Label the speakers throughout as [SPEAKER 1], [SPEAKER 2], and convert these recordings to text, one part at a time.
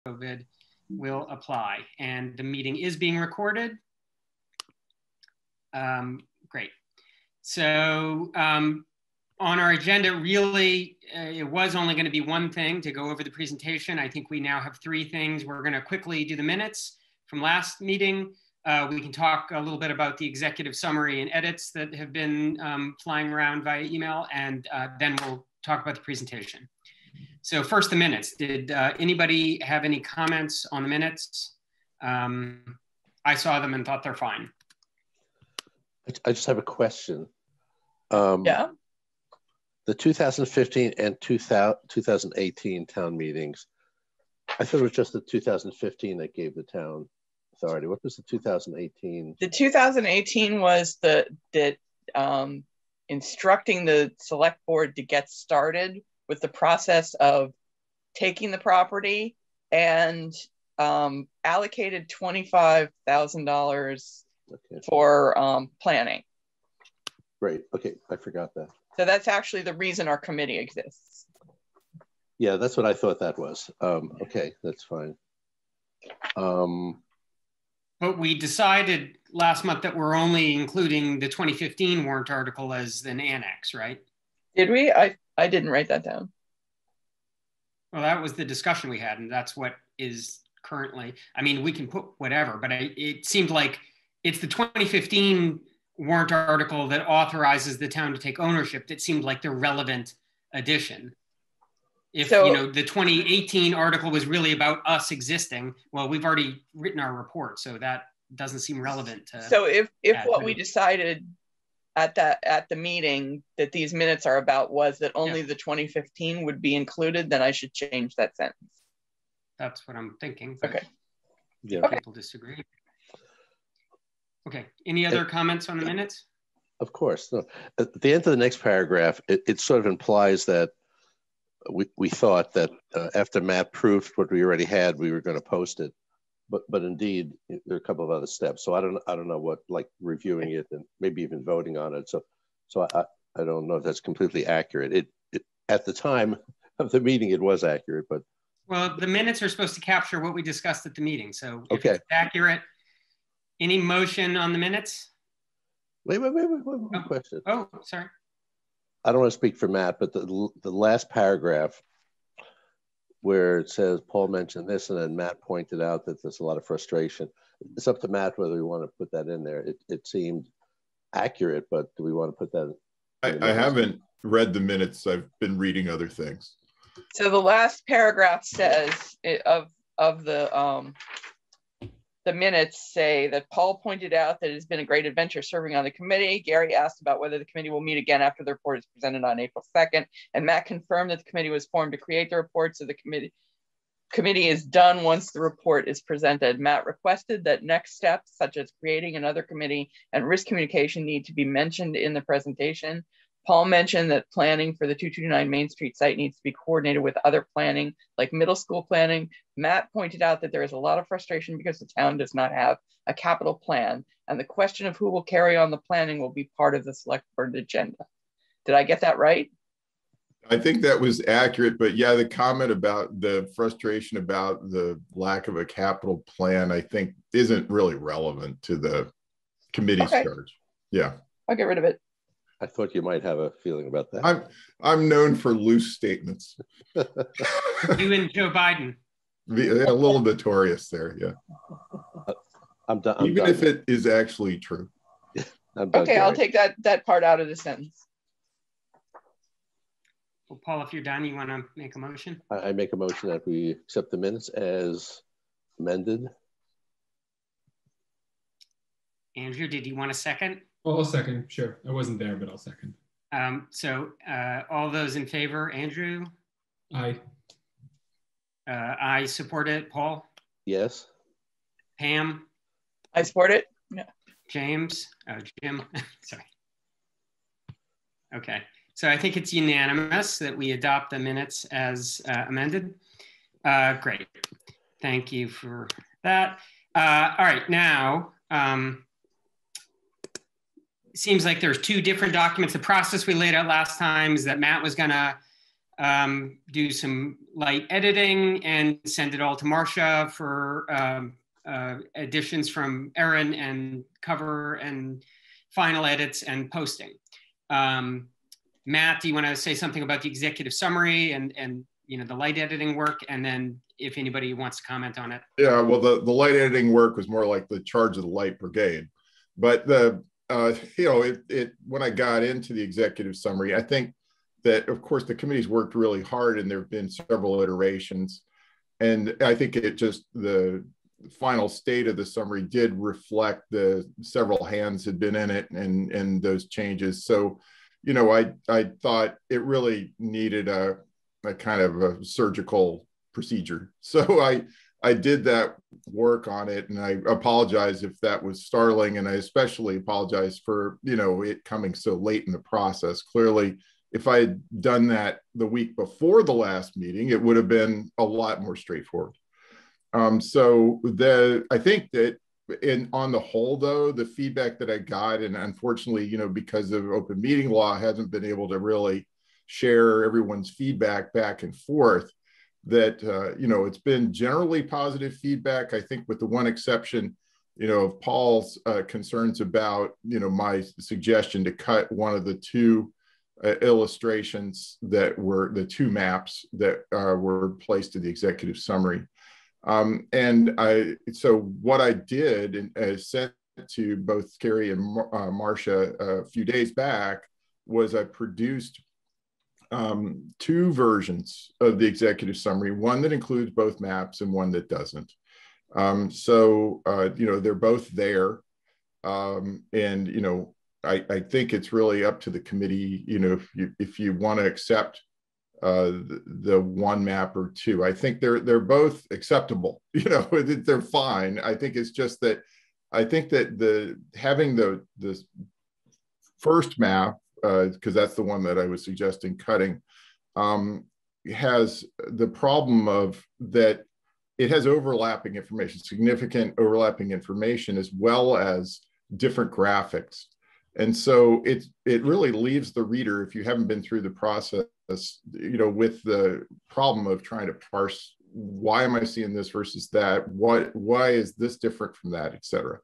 [SPEAKER 1] COVID will apply. And the meeting is being recorded. Great. So on our agenda, really, it was only going to be one thing to go over the presentation. I think we now have three things. We're going to quickly do the minutes from last meeting. We can talk a little bit about the executive summary and edits that have been flying around via email, and then we'll talk about the presentation. So first, the minutes. Did anybody have any comments on the minutes? I saw them and thought they're fine.
[SPEAKER 2] I just have a question.
[SPEAKER 3] Yeah.
[SPEAKER 2] The 2015 and 2018 town meetings, I thought it was just the 2015 that gave the town authority. What was the 2018?
[SPEAKER 3] The 2018 was instructing the select board to get started with the process of taking the property, and allocated $25,000 for planning.
[SPEAKER 2] Great. Okay, I forgot that.
[SPEAKER 3] So that's actually the reason our committee exists.
[SPEAKER 2] Yeah, that's what I thought that was. Okay, that's fine.
[SPEAKER 1] But we decided last month that we're only including the 2015 warrant article as an annex, right?
[SPEAKER 3] Did we? I didn't write that down.
[SPEAKER 1] Well, that was the discussion we had, and that's what is currently, I mean, we can put whatever, but it seemed like it's the 2015 warrant article that authorizes the town to take ownership that seemed like the relevant addition. If, you know, the 2018 article was really about us existing, well, we've already written our report, so that doesn't seem relevant to.
[SPEAKER 3] So if what we decided at the meeting that these minutes are about was that only the 2015 would be included, then I should change that sentence.
[SPEAKER 1] That's what I'm thinking.
[SPEAKER 3] Okay.
[SPEAKER 2] Yeah.
[SPEAKER 1] People disagree. Okay. Any other comments on the minutes?
[SPEAKER 2] Of course. No. At the end of the next paragraph, it sort of implies that we thought that after Matt proved what we already had, we were going to post it. But indeed, there are a couple of other steps. So I don't know what, like reviewing it and maybe even voting on it. So I don't know if that's completely accurate. It at the time of the meeting, it was accurate, but.
[SPEAKER 1] Well, the minutes are supposed to capture what we discussed at the meeting. So if
[SPEAKER 2] okay.
[SPEAKER 1] It's accurate, any motion on the minutes?
[SPEAKER 2] Wait, one question.
[SPEAKER 1] Oh, sorry.
[SPEAKER 2] I don't want to speak for Matt, but the last paragraph where it says Paul mentioned this and then Matt pointed out that there's a lot of frustration. It's up to Matt whether we want to put that in there. It seemed accurate, but do we want to put that in?
[SPEAKER 4] I haven't read the minutes. I've been reading other things.
[SPEAKER 3] So the last paragraph says of the minutes say that Paul pointed out that it has been a great adventure serving on the committee. Gary asked about whether the committee will meet again after the report is presented on April 2nd. And Matt confirmed that the committee was formed to create the report. So the committee is done once the report is presented. Matt requested that next steps, such as creating another committee and risk communication, need to be mentioned in the presentation. Paul mentioned that planning for the 229 Main Street site needs to be coordinated with other planning, like middle school planning. Matt pointed out that there is a lot of frustration because the town does not have a capital plan, and the question of who will carry on the planning will be part of the select board agenda. Did I get that right?
[SPEAKER 4] I think that was accurate, but yeah, the comment about the frustration about the lack of a capital plan, I think isn't really relevant to the committee's charge. Yeah.
[SPEAKER 3] I'll get rid of it.
[SPEAKER 2] I thought you might have a feeling about that.
[SPEAKER 4] I'm known for loose statements.
[SPEAKER 1] You and Joe Biden.
[SPEAKER 4] A little notorious there, yeah.
[SPEAKER 2] I'm done.
[SPEAKER 4] Even if it is actually true.
[SPEAKER 3] Okay, I'll take that part out of the sentence.
[SPEAKER 1] Well, Paul, if you're done, you want to make a motion?
[SPEAKER 2] I make a motion that we accept the minutes as amended.
[SPEAKER 1] Andrew, did you want a second?
[SPEAKER 5] Well, I'll second, sure. I wasn't there, but I'll second.
[SPEAKER 1] So all those in favor, Andrew?
[SPEAKER 5] Aye.
[SPEAKER 1] I support it. Paul?
[SPEAKER 2] Yes.
[SPEAKER 1] Pam?
[SPEAKER 3] I support it. Yeah.
[SPEAKER 1] James? Jim? Sorry. Okay. So I think it's unanimous that we adopt the minutes as amended. Great. Thank you for that. All right, now, seems like there's two different documents. The process we laid out last time is that Matt was gonna do some light editing and send it all to Marcia for additions from Erin and cover and final edits and posting. Matt, do you want to say something about the executive summary and you know, the light editing work, and then if anybody wants to comment on it?
[SPEAKER 4] Yeah, well, the light editing work was more like the charge of the light brigade, but the you know, when I got into the executive summary, I think that of course the committee's worked really hard, and there have been several iterations, and I think the final state of the summary did reflect the several hands had been in it and those changes. So, you know, I thought it really needed a kind of a surgical procedure. So I did that work on it, and I apologize if that was startling, and I especially apologize for, you know, it coming so late in the process. Clearly, if I had done that the week before the last meeting, it would have been a lot more straightforward. So I think that on the whole, though, the feedback that I got, and unfortunately, you know, because of open meeting law, hasn't been able to really share everyone's feedback back and forth, that, you know, it's been generally positive feedback. I think with the one exception, you know, of Paul's concerns about, you know, my suggestion to cut one of the two illustrations that were the two maps that were placed in the executive summary. So what I did and sent to both Carrie and Marcia a few days back was I produced two versions of the executive summary, one that includes both maps and one that doesn't. So, you know, they're both there. And, you know, I think it's really up to the committee, you know, if you want to accept the one map or two. I think they're both acceptable, you know, they're fine. I think it's just that I think that having the first map, because that's the one that I was suggesting cutting, has the problem of that it has overlapping information, significant overlapping information, as well as different graphics. And so it really leaves the reader, if you haven't been through the process, you know, with the problem of trying to parse, why am I seeing this versus that? Why is this different from that, et cetera?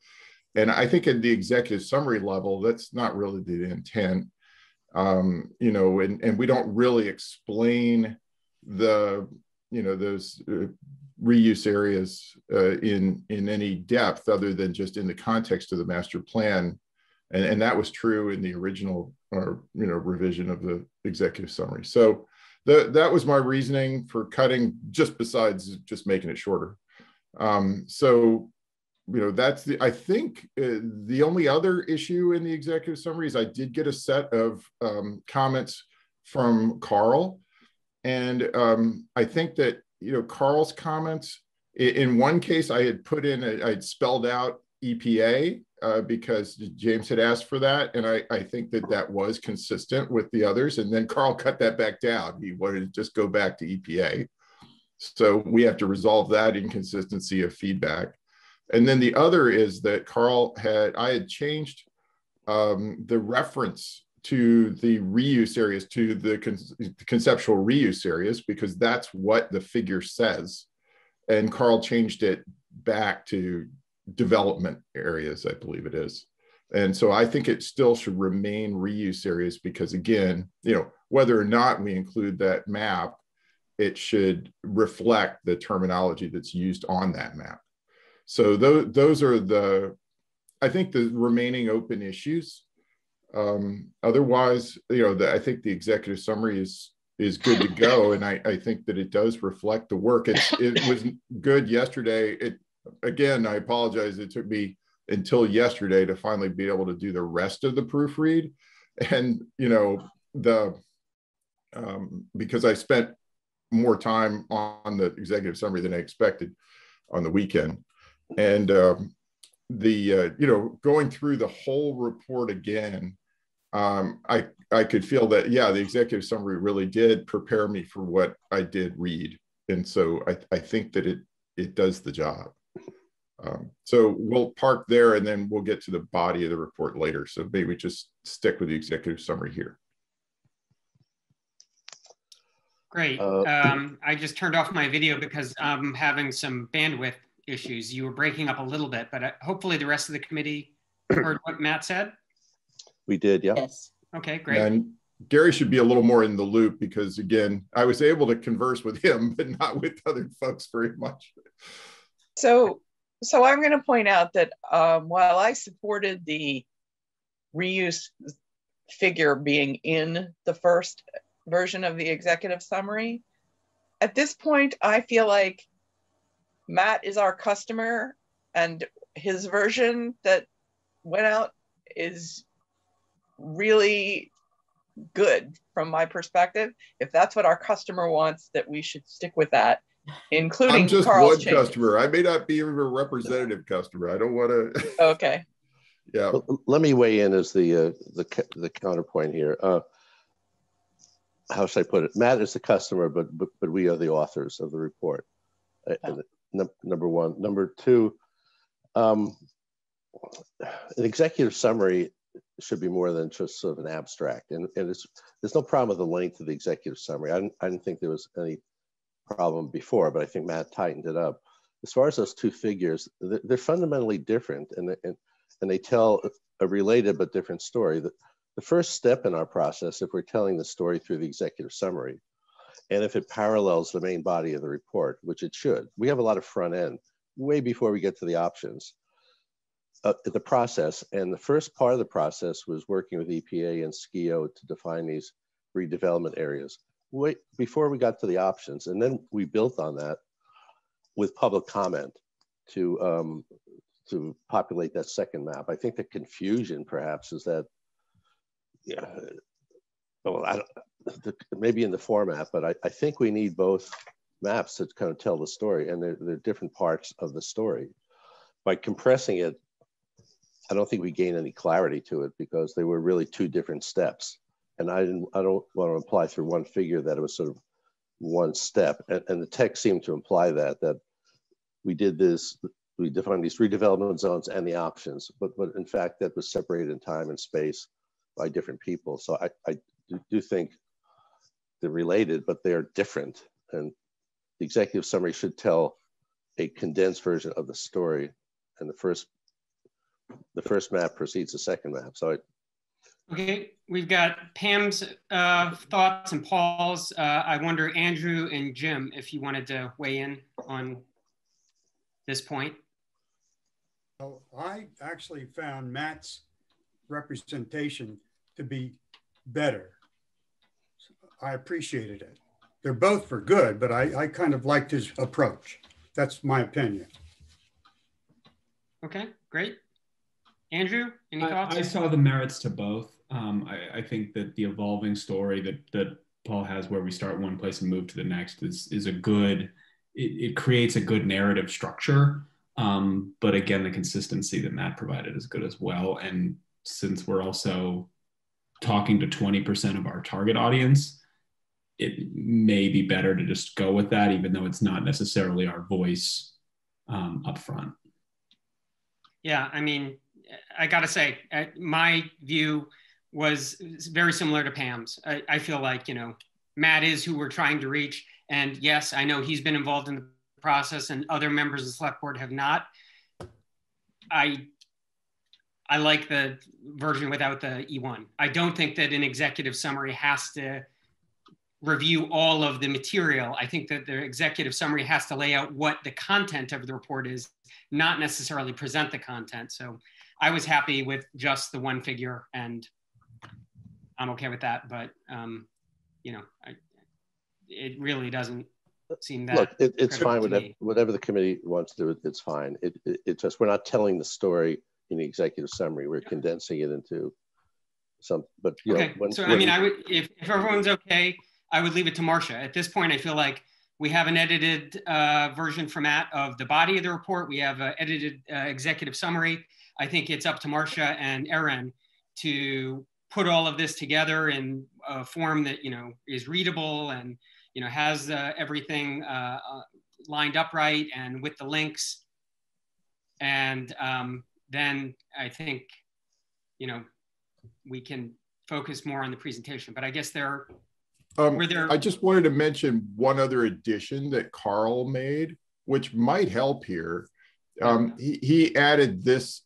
[SPEAKER 4] And I think at the executive summary level, that's not really the intent. You know, and we don't really explain the, you know, those reuse areas in any depth other than just in the context of the master plan. And that was true in the original, you know, revision of the executive summary. So that was my reasoning for cutting, just besides just making it shorter. So, you know, that's I think the only other issue in the executive summary is I did get a set of comments from Carl. And I think that, you know, Carl's comments, in one case I had put in, I'd spelled out EPA because James had asked for that. And I think that was consistent with the others. And then Carl cut that back down. He wanted to just go back to EPA. So we have to resolve that inconsistency of feedback. And then the other is that I had changed the reference to the reuse areas to the conceptual reuse areas, because that's what the figure says. And Carl changed it back to development areas, I believe it is. And so I think it still should remain reuse areas, because again, you know, whether or not we include that map, it should reflect the terminology that's used on that map. So those are I think the remaining open issues. Otherwise, you know, I think the executive summary is good to go. And I think that it does reflect the work. It was good yesterday. Again, I apologize. It took me until yesterday to finally be able to do the rest of the proofread. And, you know, because I spent more time on the executive summary than I expected on the weekend. And you know, going through the whole report again, I could feel that, yeah, the executive summary really did prepare me for what I did read. And so I think that it does the job. So we'll park there and then we'll get to the body of the report later. So maybe we just stick with the executive summary here.
[SPEAKER 1] Great. I just turned off my video because I'm having some bandwidth issues. You were breaking up a little bit, but hopefully the rest of the committee heard what Matt said.
[SPEAKER 2] We did, yeah.
[SPEAKER 6] Yes.
[SPEAKER 1] Okay, great.
[SPEAKER 4] And Gary should be a little more in the loop because, again, I was able to converse with him, but not with other folks very much.
[SPEAKER 3] So I'm going to point out that while I supported the reuse figure being in the first version of the executive summary, at this point, I feel like Matt is our customer and his version that went out is really good from my perspective. If that's what our customer wants, that we should stick with that, including
[SPEAKER 4] I'm just
[SPEAKER 3] Carl's
[SPEAKER 4] one
[SPEAKER 3] changes.
[SPEAKER 4] customer. I may not be a representative customer. I don't want to.
[SPEAKER 3] Okay.
[SPEAKER 4] Yeah.
[SPEAKER 2] Well, let me weigh in as the counterpoint here. How should I put it? Matt is the customer, but we are the authors of the report. Number one. Number two, an executive summary should be more than just sort of an abstract. And there's no problem with the length of the executive summary. I didn't think there was any problem before, but I think Matt tightened it up. As far as those two figures, they're fundamentally different, and they tell a related but different story. The first step in our process, if we're telling the story through the executive summary, and if it parallels the main body of the report, which it should, we have a lot of front end way before we get to the options. The process, and the first part of the process was working with EPA and SKIO to define these redevelopment areas way before we got to the options. And then we built on that with public comment to populate that second map. I think the confusion perhaps is that, yeah, well, maybe in the format, but I think we need both maps to kind of tell the story, and they're different parts of the story. By compressing it, I don't think we gain any clarity to it because they were really two different steps. And I don't want to imply through one figure that it was sort of one step. And the text seemed to imply that we did this, we defined these redevelopment zones and the options, but in fact that was separated in time and space by different people. So I do think they're related, but they're different. And the executive summary should tell a condensed version of the story. And the first map precedes the second map. So
[SPEAKER 1] okay, we've got Pam's thoughts and Paul's. I wonder, Andrew and Jim, if you wanted to weigh in on this point.
[SPEAKER 7] Well, I actually found Matt's representation to be better. I appreciated it. They're both for good, but I kind of liked his approach. That's my opinion.
[SPEAKER 1] Okay, great. Andrew, any thoughts?
[SPEAKER 5] I saw the merits to both. I think that the evolving story that Paul has, where we start one place and move to the next, is a good, it creates a good narrative structure. But again, the consistency that Matt provided is good as well. And since we're also talking to 20% of our target audience, it may be better to just go with that, even though it's not necessarily our voice up front.
[SPEAKER 1] Yeah, I mean, I gotta say, my view was very similar to Pam's. I feel like, you know, Matt is who we're trying to reach. And yes, I know he's been involved in the process and other members of the select board have not. I like the version without the E1. I don't think that an executive summary has to review all of the material. I think that the executive summary has to lay out what the content of the report is, not necessarily present the content. So I was happy with just the one figure, and I'm okay with that. But you know, it really doesn't seem that.
[SPEAKER 2] Look, it's fine. Whatever the committee wants to do, it's fine. It just, we're not telling the story in the executive summary. We're condensing it into some. But you know,
[SPEAKER 1] I mean, I would, if everyone's okay, I would leave it to Marcia. At this point, I feel like we have an edited version from Matt of the body of the report. We have an edited executive summary. I think it's up to Marcia and Erin to put all of this together in a form that, you know, is readable and, you know, has everything lined up right and with the links. And then I think, you know, we can focus more on the presentation. But I guess there Were there?
[SPEAKER 4] I just wanted to mention one other addition that Carl made, which might help here. He added this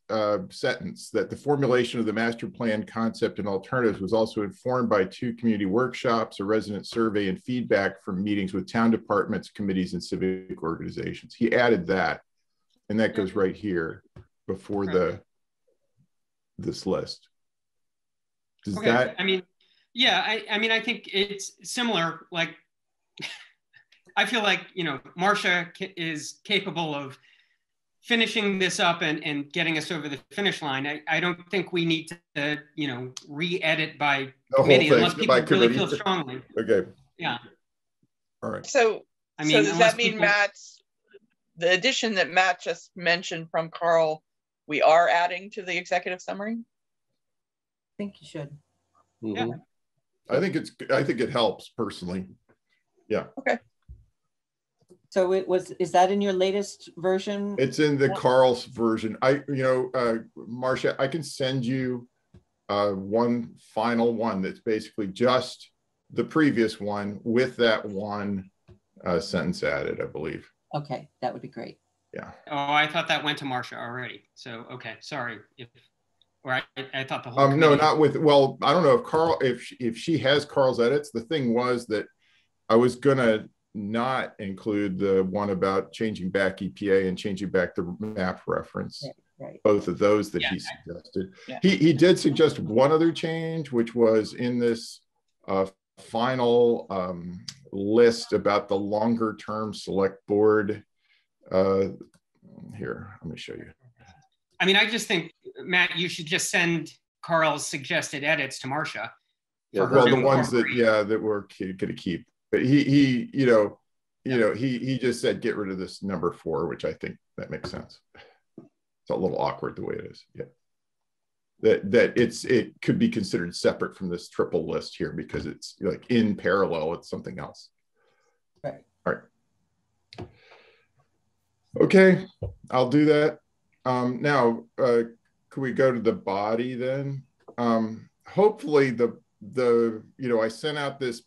[SPEAKER 4] sentence that the formulation of the master plan concept and alternatives was also informed by 2 community workshops, a resident survey, and feedback from meetings with town departments, committees, and civic organizations. He added that, and that goes right here before this list. Does that?
[SPEAKER 1] I mean, yeah, I mean, I think it's similar. Like, I feel like, you know, Marcia is capable of finishing this up and getting us over the finish line. I don't think we need to, you know, re-edit by committee unless people really feel strongly.
[SPEAKER 4] Okay.
[SPEAKER 1] Yeah.
[SPEAKER 4] All right.
[SPEAKER 3] So,
[SPEAKER 1] I mean,
[SPEAKER 3] so does that mean the addition that Matt just mentioned from Carl, we are adding to the executive summary?
[SPEAKER 6] I think you should.
[SPEAKER 1] Yeah.
[SPEAKER 4] I think it helps personally. Yeah.
[SPEAKER 3] Okay.
[SPEAKER 6] So is that in your latest version?
[SPEAKER 4] It's in the Carl's version. Marcia, I can send you one final one that's basically just the previous one with that one sentence added, I believe.
[SPEAKER 6] Okay, that would be great.
[SPEAKER 4] Yeah.
[SPEAKER 1] Oh, I thought that went to Marcia already. So, okay, sorry. I thought the whole
[SPEAKER 4] no, not with, well, I don't know if Carl, if she has Carl's edits. The thing was that I was gonna not include the one about changing back EPA and changing back the map reference.
[SPEAKER 6] Right.
[SPEAKER 4] Both of those that he suggested. Yeah. He did suggest one other change, which was in this final list about the longer term select board. Here, let me show you.
[SPEAKER 1] I mean, I just think, Matt, you should just send Carl's suggested edits to Marcia.
[SPEAKER 4] Yeah, well, the ones that we're going to keep. But he just said get rid of this number 4, which I think that makes sense. It's a little awkward the way it is. Yeah, that it could be considered separate from this triple list here because it's like in parallel. It's something else.
[SPEAKER 6] Right.
[SPEAKER 4] All right. Okay, I'll do that. Now, could we go to the body then? Hopefully I sent out this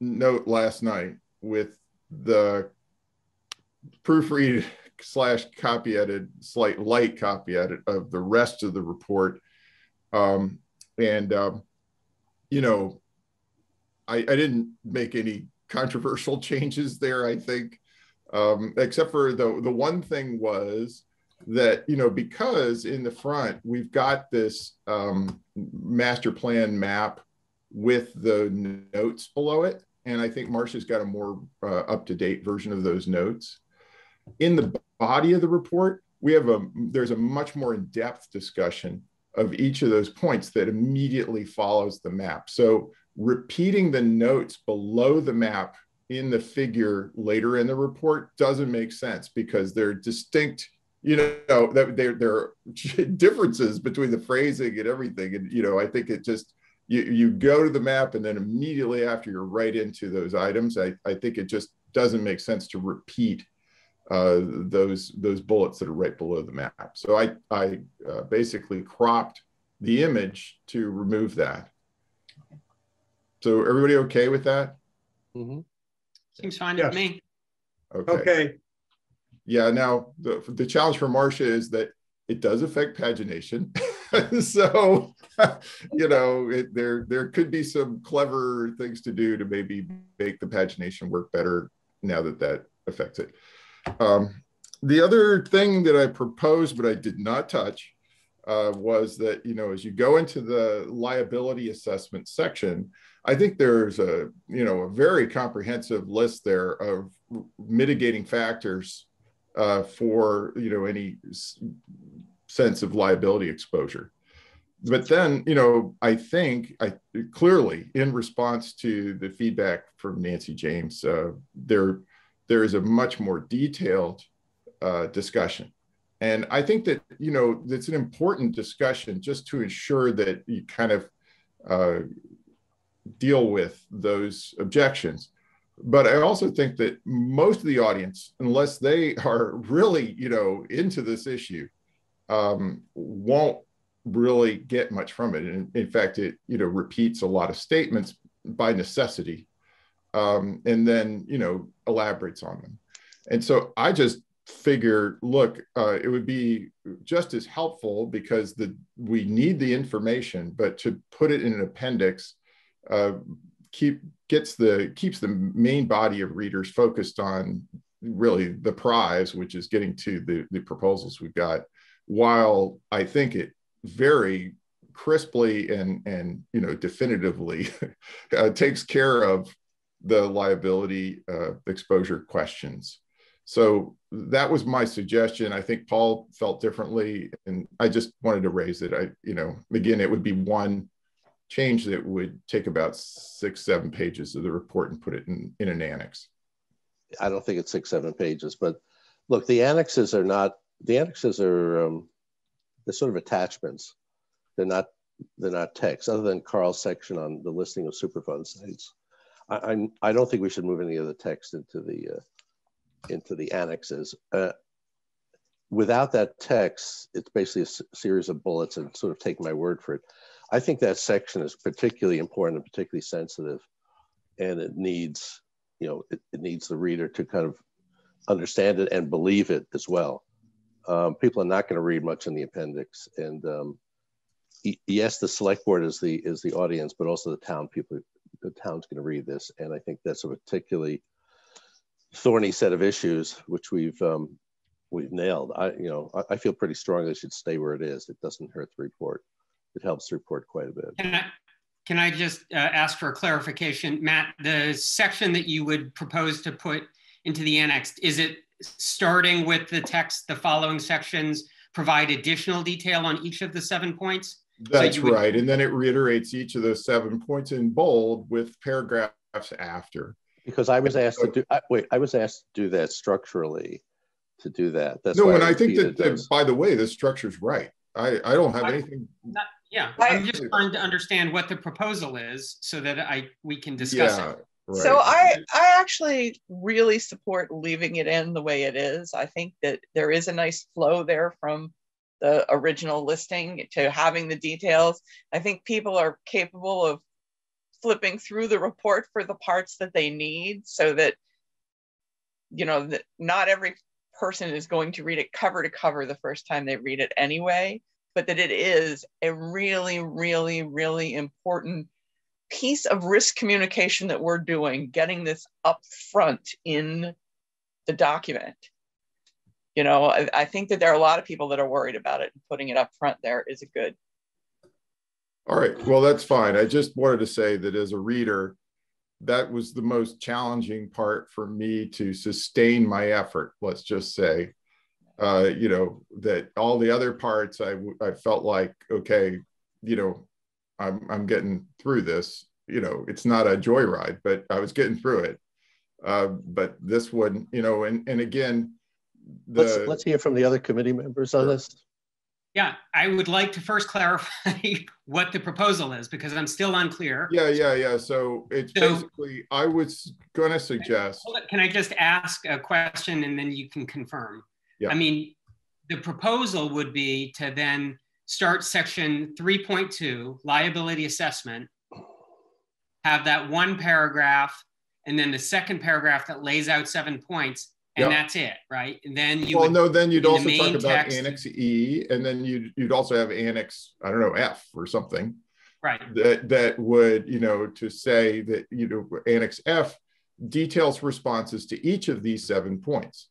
[SPEAKER 4] note last night with the proofread / copy edit, light copy edit of the rest of the report. I didn't make any controversial changes there, I think, except for the one thing was that, because in the front, we've got this master plan map with the notes below it. And I think Marcia's got a more up-to-date version of those notes. In the body of the report, there's a much more in-depth discussion of each of those points that immediately follows the map. So repeating the notes below the map in the figure later in the report doesn't make sense because they're distinct, that there are differences between the phrasing and everything. And, I think it just, you go to the map and then immediately after you're right into those items. I think it just doesn't make sense to repeat those bullets that are right below the map. So I basically cropped the image to remove that. So everybody okay with that?
[SPEAKER 2] Mm-hmm.
[SPEAKER 1] Seems fine to me.
[SPEAKER 4] Okay. Yeah, now the challenge for Marcia is that it does affect pagination. So, there could be some clever things to do to maybe make the pagination work better now that affects it. The other thing that I proposed, but I did not touch, was that, as you go into the liability assessment section, I think there's a very comprehensive list there of mitigating factors for, any sense of liability exposure. But then, I think clearly in response to the feedback from Nancy James, there is a much more detailed discussion. And I think that, it's an important discussion just to ensure that you kind of deal with those objections. But I also think that most of the audience, unless they are really, into this issue, won't really get much from it. And in fact, it, repeats a lot of statements by necessity. and then, elaborates on them. And so I just figure, look, it would be just as helpful because we need the information, but to put it in an appendix keeps the main body of readers focused on really the prize, which is getting to the proposals we've got, while I think it very crisply and definitively takes care of the liability exposure questions. So that was my suggestion. I think Paul felt differently, and I just wanted to raise it. Again, it would be one change that would take about 6-7 pages of the report and put it in an annex.
[SPEAKER 2] I don't think it's 6-7 pages, but look, the annexes are they're sort of attachments. They're not text, other than Carl's section on the listing of Superfund sites. I don't think we should move any of the text into the annexes. Without that text, it's basically a series of bullets, and sort of take my word for it. I think that section is particularly important and particularly sensitive, and it needs, it needs the reader to kind of understand it and believe it as well. People are not going to read much in the appendix, and yes, the select board is the audience, but also the town people. The town's going to read this, and I think that's a particularly thorny set of issues which we've nailed. I feel pretty strongly it should stay where it is. It doesn't hurt the report. It helps the report quite a bit.
[SPEAKER 1] Can I just ask for a clarification, Matt? The section that you would propose to put into the annex, is it starting with the text, the following sections provide additional detail on each of the 7 points?
[SPEAKER 4] That's right. And then it reiterates each of those 7 points in bold with paragraphs after.
[SPEAKER 2] Because I was asked to do that structurally, to do that. That's
[SPEAKER 4] no, and I think that by the way, the structure's right. I don't have anything.
[SPEAKER 1] I'm just trying to understand what the proposal is so that we can discuss it.
[SPEAKER 3] Right. So I actually really support leaving it in the way it is. I think that there is a nice flow there from the original listing to having the details. I think people are capable of flipping through the report for the parts that they need, so that, that not every person is going to read it cover to cover the first time they read it anyway, but that it is a really, really, really important piece of risk communication that we're doing, getting this up front in the document. I think that there are a lot of people that are worried about it, and putting it up front there is a good.
[SPEAKER 4] All right, well, that's fine. I just wanted to say that as a reader, that was the most challenging part for me to sustain my effort, let's just say. That all the other parts, I felt like, okay, I'm getting through this. It's not a joyride, but I was getting through it. But this one, and again,
[SPEAKER 2] let's hear from the other committee members on this.
[SPEAKER 1] Yeah, I would like to first clarify what the proposal is, because I'm still unclear.
[SPEAKER 4] Yeah. So it's basically, I was going to suggest.
[SPEAKER 1] Can I just ask a question and then you can confirm? Yeah. I mean, the proposal would be to then start section 3.2, liability assessment, have that one paragraph, and then the second paragraph that lays out 7 points. And that's it, right? And then
[SPEAKER 4] then you'd also talk about Annex E, and then you'd also have Annex, I don't know, F or something.
[SPEAKER 1] Right.
[SPEAKER 4] That would, to say that, Annex F details responses to each of these 7 points.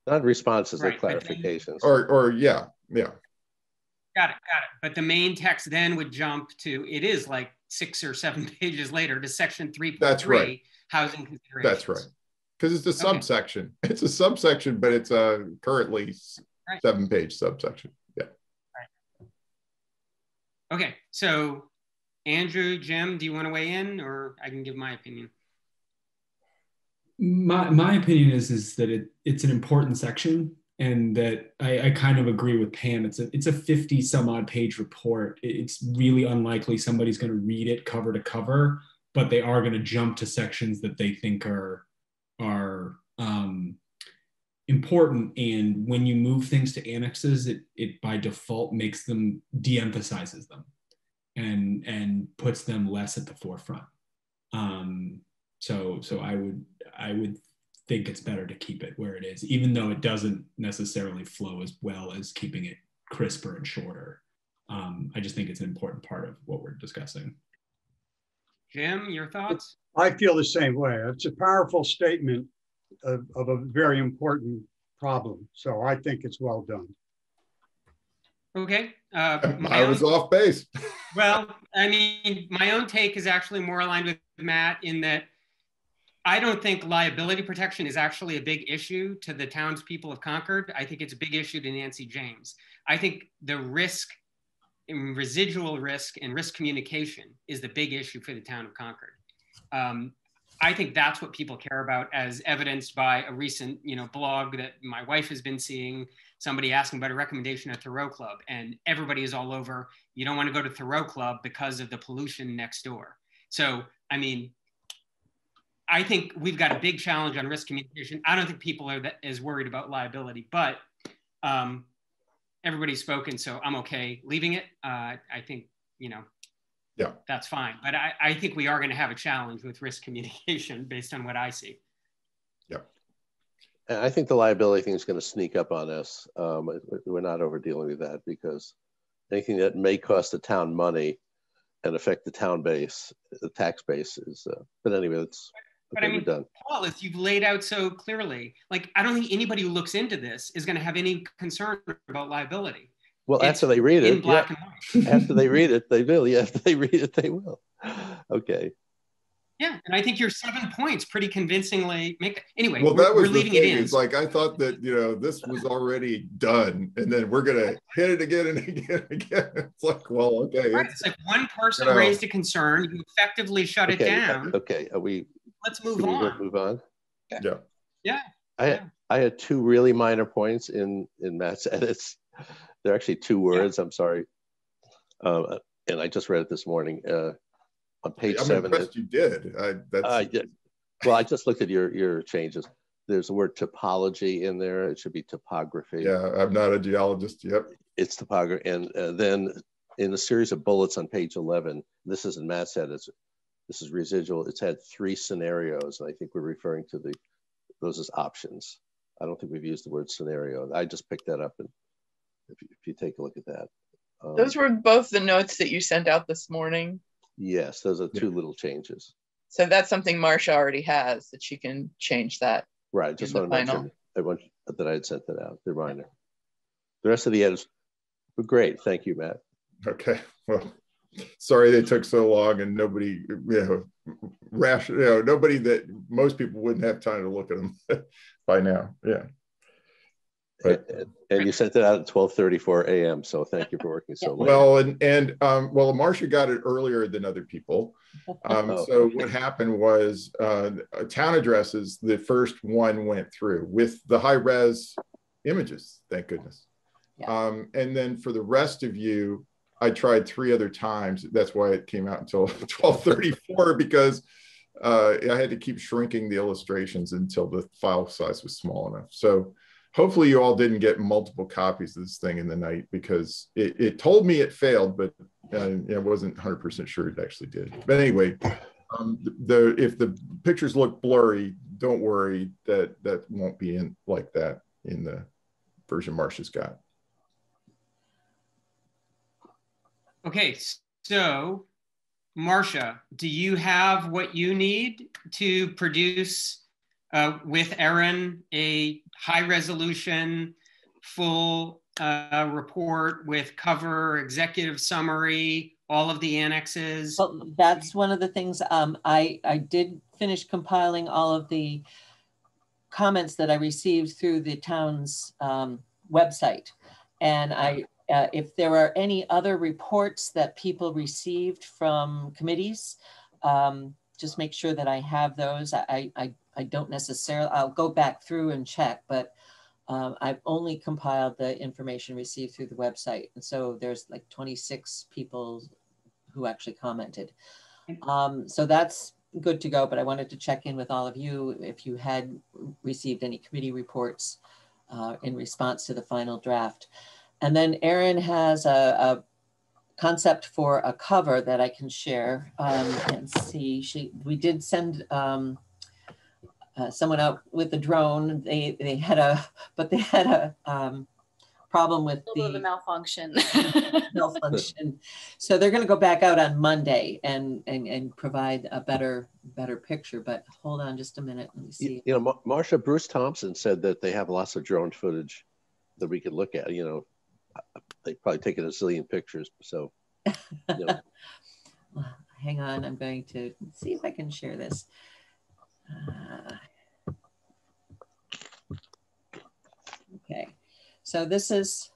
[SPEAKER 2] Not responses, right, or clarifications.
[SPEAKER 4] Or yeah.
[SPEAKER 1] Got it. But the main text then would jump to, it is like 6 or 7 pages later, to section 3.3,
[SPEAKER 4] That's right.
[SPEAKER 1] Housing considerations.
[SPEAKER 4] That's right. Because it's a subsection. It's a subsection, but it's a currently 7-page subsection. Yeah.
[SPEAKER 1] Right. Okay. So, Andrew, Jim, do you want to weigh in, or I can give my opinion?
[SPEAKER 5] My opinion is that it's an important section, and that I kind of agree with Pam. It's a 50 some odd page report. It's really unlikely somebody's going to read it cover to cover, but they are going to jump to sections that they think are important. And when you move things to annexes, it by default makes them, de-emphasizes them and puts them less at the forefront. So I would think it's better to keep it where it is, even though it doesn't necessarily flow as well as keeping it crisper and shorter. I just think it's an important part of what we're discussing.
[SPEAKER 1] Jim, your thoughts?
[SPEAKER 7] I feel the same way. It's a powerful statement of a very important problem. So I think it's well done.
[SPEAKER 1] Okay.
[SPEAKER 4] I was off base.
[SPEAKER 1] Well, I mean, my own take is actually more aligned with Matt in that I don't think liability protection is actually a big issue to the townspeople of Concord. I think it's a big issue to Nancy James. I think the risk, residual risk and risk communication is the big issue for the town of Concord. I think that's what people care about, as evidenced by a recent, blog that my wife has been seeing, somebody asking about a recommendation at Thoreau Club, and everybody is all over, you don't want to go to Thoreau Club because of the pollution next door. So, I mean, I think we've got a big challenge on risk communication. I don't think people are as worried about liability, but everybody's spoken, so I'm okay leaving it. I think, yeah, that's fine. But I think we are going to have a challenge with risk communication based on what I see.
[SPEAKER 2] Yeah. And I think the liability thing is going to sneak up on us. We're not over dealing with that, because anything that may cost the town money and affect the town base, the tax base is, but anyway, it's,
[SPEAKER 1] but I mean, Paul, as you've laid out so clearly, like, I don't think anybody who looks into this is going to have any concern about liability.
[SPEAKER 2] Well, after they read it,
[SPEAKER 1] in black and white.
[SPEAKER 2] After they read it, they will. Yeah, after they read it, they will. Okay.
[SPEAKER 1] Yeah, and I think your 7 points pretty convincingly make it. Anyway,
[SPEAKER 4] well, that was
[SPEAKER 1] we're leaving
[SPEAKER 4] thing.
[SPEAKER 1] It in.
[SPEAKER 4] It's like, I thought that, this was already done, and then we're going to hit it again and again and again. It's like, well, okay.
[SPEAKER 1] Right. It's like one person raised a concern, you effectively shut it down.
[SPEAKER 2] Okay,
[SPEAKER 1] Let's move on.
[SPEAKER 2] Move on?
[SPEAKER 4] Yeah.
[SPEAKER 1] Yeah.
[SPEAKER 2] I had two really minor points in Matt's edits. They're actually two words. Yeah. I'm sorry. And I just read it this morning. On page 7.
[SPEAKER 4] Impressed you did.
[SPEAKER 2] I did. Well, I just looked at your changes. There's the word topology in there. It should be topography.
[SPEAKER 4] Yeah, I'm not a geologist. Yep.
[SPEAKER 2] It's topography. And then in the series of bullets on page 11, this isn't Matt said, this is residual. It's had 3 scenarios. And I think we're referring to those as options. I don't think we've used the word scenario. I just picked that up. And if you take a look at that.
[SPEAKER 3] Those were both the notes that you sent out this morning.
[SPEAKER 2] Yes, those are 2 little changes.
[SPEAKER 3] So that's something Marcia already has, that she can change that.
[SPEAKER 2] Right, just want to mention that I had sent that out, the reminder. The rest of the edits were great. Thank you, Matt.
[SPEAKER 4] Okay, well, sorry they took so long, and nobody, nobody that most people wouldn't have time to look at them by now. Yeah.
[SPEAKER 2] And you sent it out at 12:34 a.m. So thank you for working so late.
[SPEAKER 4] Well, well, Marcia got it earlier than other people. So what happened was town addresses, the first one went through with the high res images, thank goodness. Yeah. And then for the rest of you, I tried 3 other times. That's why it came out until 12:34, because I had to keep shrinking the illustrations until the file size was small enough. So hopefully you all didn't get multiple copies of this thing in the night, because it told me it failed, but I wasn't 100% sure it actually did. But anyway, if the pictures look blurry, don't worry, that won't be in like that in the version Marcia's got.
[SPEAKER 1] Okay, so Marcia, do you have what you need to produce with Erin a high resolution, full report with cover, executive summary, all of the annexes?
[SPEAKER 6] Well, that's one of the things. I did finish compiling all of the comments that I received through the town's website. And if there are any other reports that people received from committees, just make sure that I have those. I don't necessarily, I'll go back through and check, but I've only compiled the information received through the website. And so there's like 26 people who actually commented. So that's good to go, but I wanted to check in with all of you if you had received any committee reports in response to the final draft. And then Erin has concept for a cover that I can share and see. We did send someone out with a drone. They had a problem with
[SPEAKER 8] a little bit of a malfunction.
[SPEAKER 6] malfunction. So they're going to go back out on Monday and provide a better picture. But hold on just a minute. Let me see.
[SPEAKER 2] You know, Marsha, Bruce Thompson said that they have lots of drone footage that we could look at. You know, they've probably taken a zillion pictures. So, you know.
[SPEAKER 6] Hang on. I'm going to see if I can share this. Okay. So this is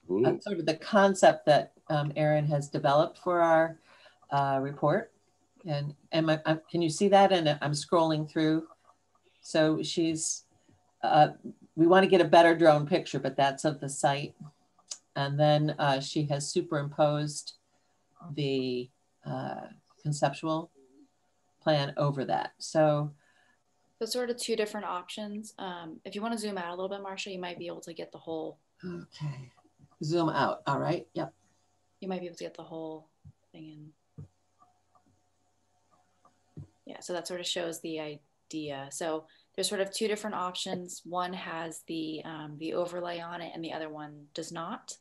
[SPEAKER 6] sort of the concept that Erin has developed for our report. And can you see that? And I'm scrolling through. So she's, we want to get a better drone picture, but that's of the site. And then she has superimposed the conceptual plan over that. So
[SPEAKER 8] sort of two different options. If you want to zoom out a little bit, Marsha, you might be able to get the whole.
[SPEAKER 6] Okay. Zoom out. All right. Yep.
[SPEAKER 8] You might be able to get the whole thing in. Yeah. So that sort of shows the idea. So there's sort of two different options. One has the overlay on it, and the other one does not.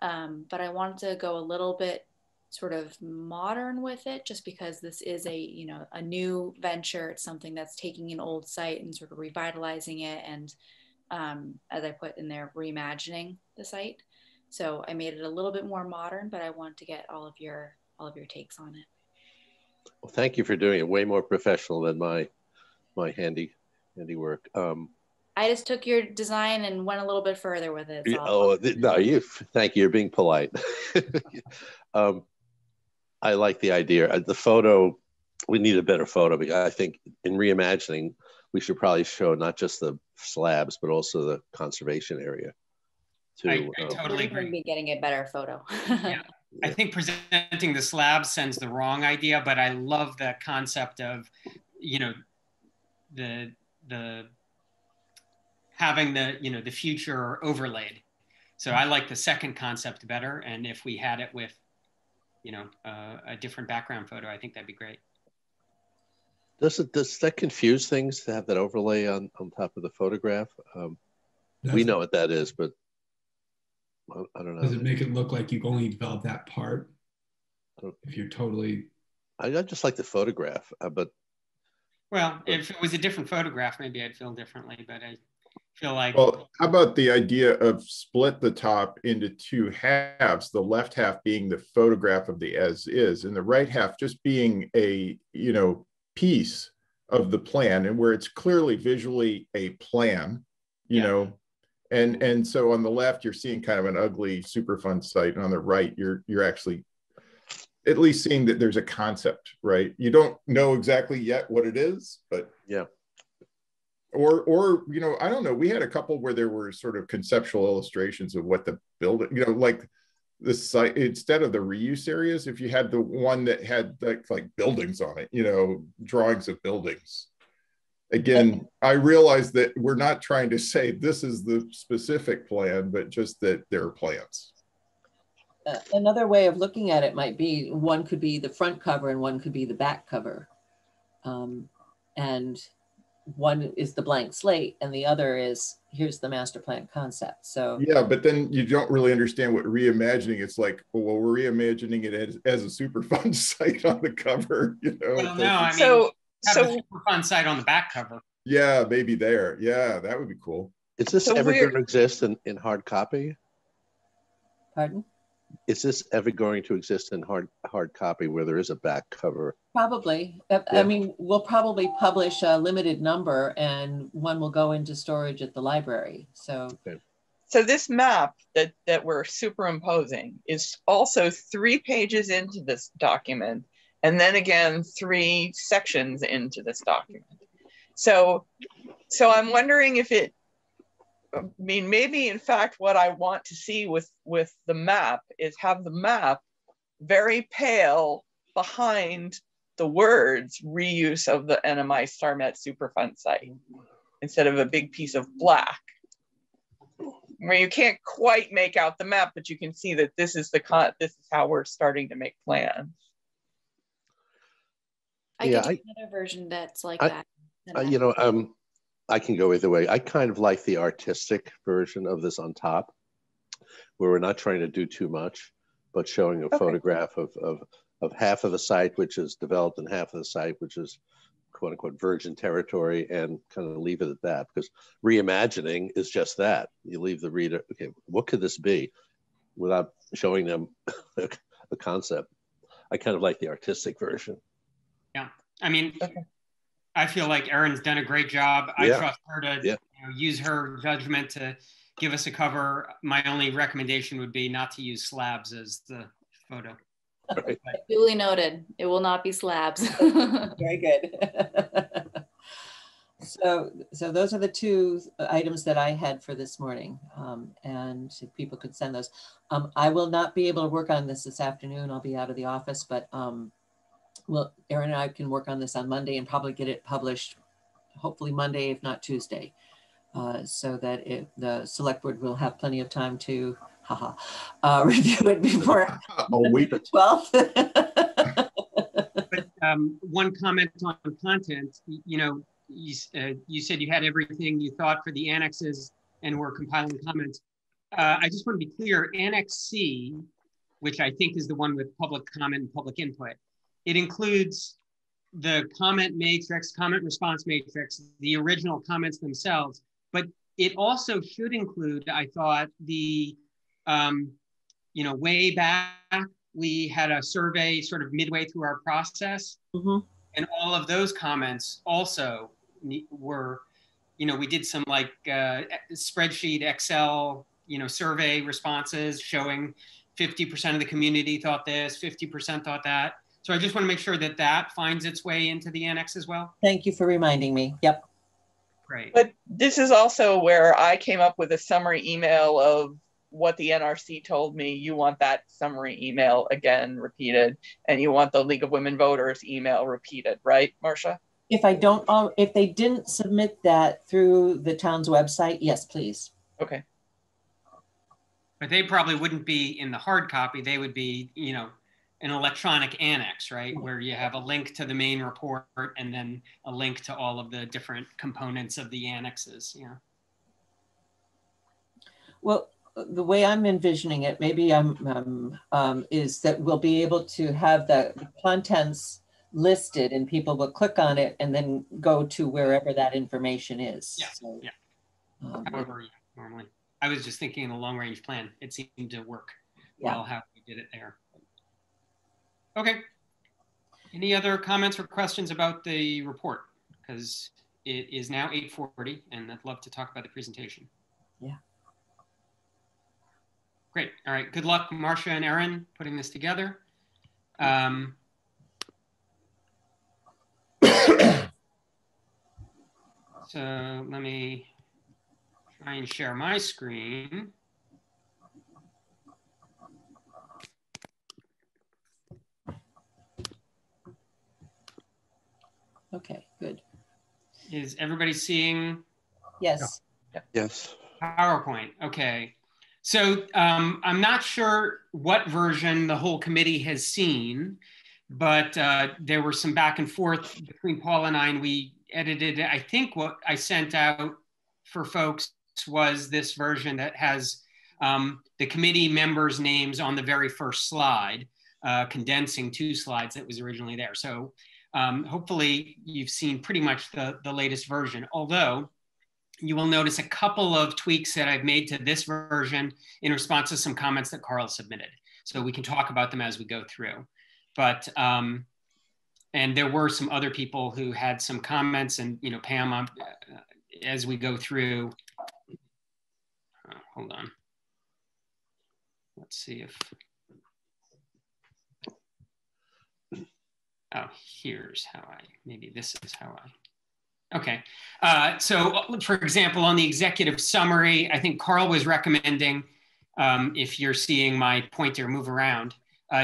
[SPEAKER 8] But I wanted to go a little bit sort of modern with it, just because this is a new venture. It's something that's taking an old site and sort of revitalizing it, and as I put in there, reimagining the site. So I made it a little bit more modern, but I want to get all of your takes on it.
[SPEAKER 2] Well, thank you for doing it. Way more professional than my handiwork.
[SPEAKER 8] I just took your design and went a little bit further with it.
[SPEAKER 2] No, thank you. You're being polite. I like the idea. The photo, we need a better photo, because I think in reimagining, we should probably show not just the slabs, but also the conservation area.
[SPEAKER 1] I totally agree.
[SPEAKER 8] Be getting a better photo.
[SPEAKER 1] Yeah. I think presenting the slabs sends the wrong idea, but I love the concept of, the having the future overlaid. So I like the second concept better. And if we had it with, a different background photo, I think that'd be great.
[SPEAKER 2] Does that confuse things to have that overlay on top of the photograph? We know what that is, but I don't know.
[SPEAKER 5] Does it make it look like you've only developed that part? If you're totally...
[SPEAKER 2] I just like the photograph, but...
[SPEAKER 1] Well, if it was a different photograph, maybe I'd feel differently, but I feel like...
[SPEAKER 4] Well, how about the idea of split the top into two halves, the left half being the photograph of the as is, and the right half just being a, piece of the plan, and where it's clearly visually a plan, you know, and so on the left, you're seeing kind of an ugly Superfund site, and on the right, you're actually at least seeing that there's a concept, right? You don't know exactly yet what it is, but
[SPEAKER 2] yeah.
[SPEAKER 4] Or I don't know. We had a couple where there were sort of conceptual illustrations of what the building, like the site, instead of the reuse areas, if you had the one that had like buildings on it, drawings of buildings. Again, I realize that we're not trying to say this is the specific plan, but just that there are plans.
[SPEAKER 6] Another way of looking at it might be, one could be the front cover and one could be the back cover. And one is the blank slate and the other is, here's the master plan concept. So
[SPEAKER 4] yeah, but then you don't really understand what reimagining. It's like, well, we're reimagining it as a Superfund site on the cover,
[SPEAKER 1] Well, no, I mean,
[SPEAKER 3] so
[SPEAKER 1] the Superfund site on the back cover.
[SPEAKER 4] Yeah, maybe there. Yeah, that would be cool.
[SPEAKER 2] Is this ever going to exist in hard copy?
[SPEAKER 6] Pardon?
[SPEAKER 2] Is this ever going to exist in hard copy where there is a back cover?
[SPEAKER 6] Probably. I mean, we'll probably publish a limited number and one will go into storage at the library. So,
[SPEAKER 3] so this map that we're superimposing is also 3 pages into this document, and then again 3 sections into this document. So I'm wondering if maybe in fact what I want to see with the map is have the map very pale behind the words reuse of the NMI Starmet Superfund site instead of a big piece of black. where you can't quite make out the map, but you can see that this is how we're starting to make plans.
[SPEAKER 8] I could do another version that's like that.
[SPEAKER 2] You know, I can go either way. I kind of like the artistic version of this on top, where we're not trying to do too much, but showing a photograph of half of the site, which is developed, and half of the site, which is quote unquote virgin territory, and kind of leave it at that, because reimagining is just that. You leave the reader, okay, what could this be, without showing them the concept. I kind of like the artistic version.
[SPEAKER 1] Yeah, I mean, I feel like Erin's done a great job. I trust her to use her judgment to give us a cover. My only recommendation would be not to use slabs as the photo.
[SPEAKER 2] Right.
[SPEAKER 8] Duly noted. It will not be slabs.
[SPEAKER 6] Very good. So those are the two items that I had for this morning, and if people could send those. I will not be able to work on this afternoon. I'll be out of the office, but well, Erin and I can work on this on Monday and probably get it published, hopefully Monday, if not Tuesday, so that the select board will have plenty of time to review it before the 12th.
[SPEAKER 1] But one comment on content, you know, you said you had everything you thought for the annexes and were compiling comments. I just want to be clear, Annex C, which I think is the one with public comment and public input, it includes the comment matrix, comment response matrix, the original comments themselves, but it also should include, I thought, the, you know, way back, we had a survey sort of midway through our process, and all of those comments also were, you know, we did some like spreadsheet, Excel, you know, survey responses showing 50% of the community thought this, 50% thought that. So I just want to make sure that that finds its way into the annex as well.
[SPEAKER 6] Thank you for reminding me. Yep.
[SPEAKER 1] Great.
[SPEAKER 3] But this is also where I came up with a summary email of what the NRC told me. You want that summary email again repeated, and you want the League of Women Voters email repeated, right, Marcia?
[SPEAKER 6] If they didn't submit that through the town's website, yes, please.
[SPEAKER 3] Okay.
[SPEAKER 1] But they probably wouldn't be in the hard copy. They would be, you know, an electronic annex, right? Where you have a link to the main report and then a link to all of the different components of the annexes. Yeah.
[SPEAKER 6] Well, the way I'm envisioning it, maybe is that we'll be able to have the contents listed and people will click on it and then go to wherever that information is.
[SPEAKER 1] Yeah.
[SPEAKER 6] So,
[SPEAKER 1] yeah. However, normally, I was just thinking in the long range plan, it seemed to work well how we did it there. Okay. Any other comments or questions about the report? Because it is now 8:40 and I'd love to talk about the presentation.
[SPEAKER 6] Yeah.
[SPEAKER 1] Great. All right. Good luck, Marcia and Erin, putting this together. So let me try and share my screen.
[SPEAKER 6] Okay, good.
[SPEAKER 1] Is everybody seeing?
[SPEAKER 6] Yes.
[SPEAKER 2] Yes.
[SPEAKER 1] PowerPoint. Okay. So I'm not sure what version the whole committee has seen, but there were some back and forth between Paul and I, and we edited it. I think what I sent out for folks was this version that has the committee members' names on the very first slide, condensing 2 slides that was originally there. So hopefully you've seen pretty much the latest version, although you will notice a couple of tweaks that I've made to this version in response to some comments that Carl submitted. So we can talk about them as we go through. But, and there were some other people who had some comments, and, you know, Pam, as we go through, hold on. Let's see if, oh, here's how maybe this is how okay. So for example, on the executive summary, I think Carl was recommending, if you're seeing my pointer move around,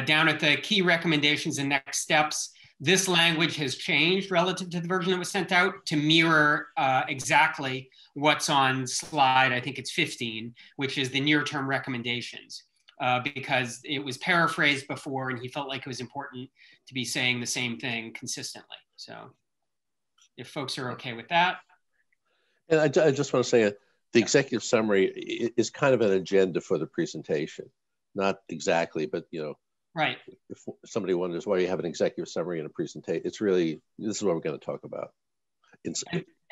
[SPEAKER 1] down at the key recommendations and next steps, this language has changed relative to the version that was sent out to mirror exactly what's on slide, I think it's 15, which is the near-term recommendations, because it was paraphrased before and he felt like it was important to be saying the same thing consistently. So if folks are okay with that.
[SPEAKER 2] And I just want to say the executive summary is kind of an agenda for the presentation. Not exactly, but
[SPEAKER 1] right.
[SPEAKER 2] If somebody wonders why you have an executive summary in a presentation, it's really, this is what we're going to talk about.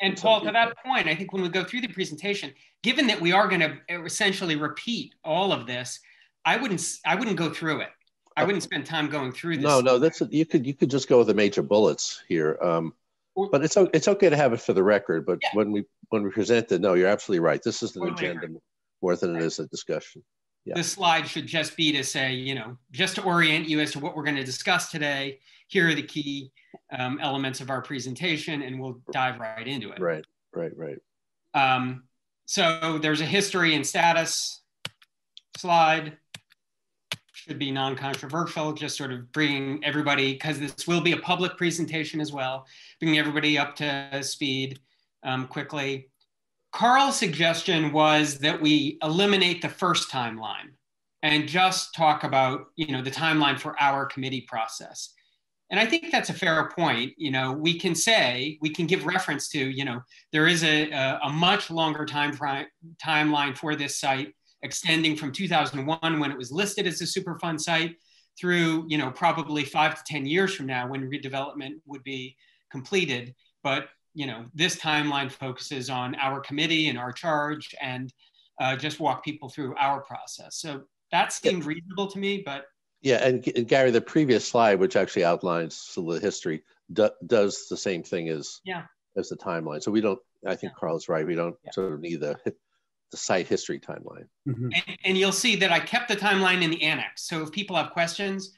[SPEAKER 1] And Paul, to that point, I think when we go through the presentation, given that we are going to essentially repeat all of this, I wouldn't go through it. I wouldn't spend time going through this.
[SPEAKER 2] No, you could just go with the major bullets here. But it's okay to have it for the record. But when we present it, no, you're absolutely right. This is an agenda more than it is a discussion. Yeah.
[SPEAKER 1] The slide should just be to say, just to orient you as to what we're going to discuss today. Here are the key elements of our presentation, and we'll dive right into it.
[SPEAKER 2] Right.
[SPEAKER 1] So there's a history and status slide. Should be non-controversial, just sort of bringing everybody, because this will be a public presentation as well, bringing everybody up to speed quickly. Carl's suggestion was that we eliminate the first timeline and just talk about, the timeline for our committee process. And I think that's a fair point. We can give reference to, there is a much longer timeline for this site, extending from 2001 when it was listed as a Superfund site through, probably 5 to 10 years from now when redevelopment would be completed. But this timeline focuses on our committee and our charge and just walk people through our process. So that seemed reasonable to me, but.
[SPEAKER 2] Yeah, and Gary, the previous slide, which actually outlines the history, does the same thing as the timeline. So we don't, I think Carl is right, we don't sort of need the site history timeline.
[SPEAKER 1] Mm-hmm. And you'll see that I kept the timeline in the annex. So if people have questions,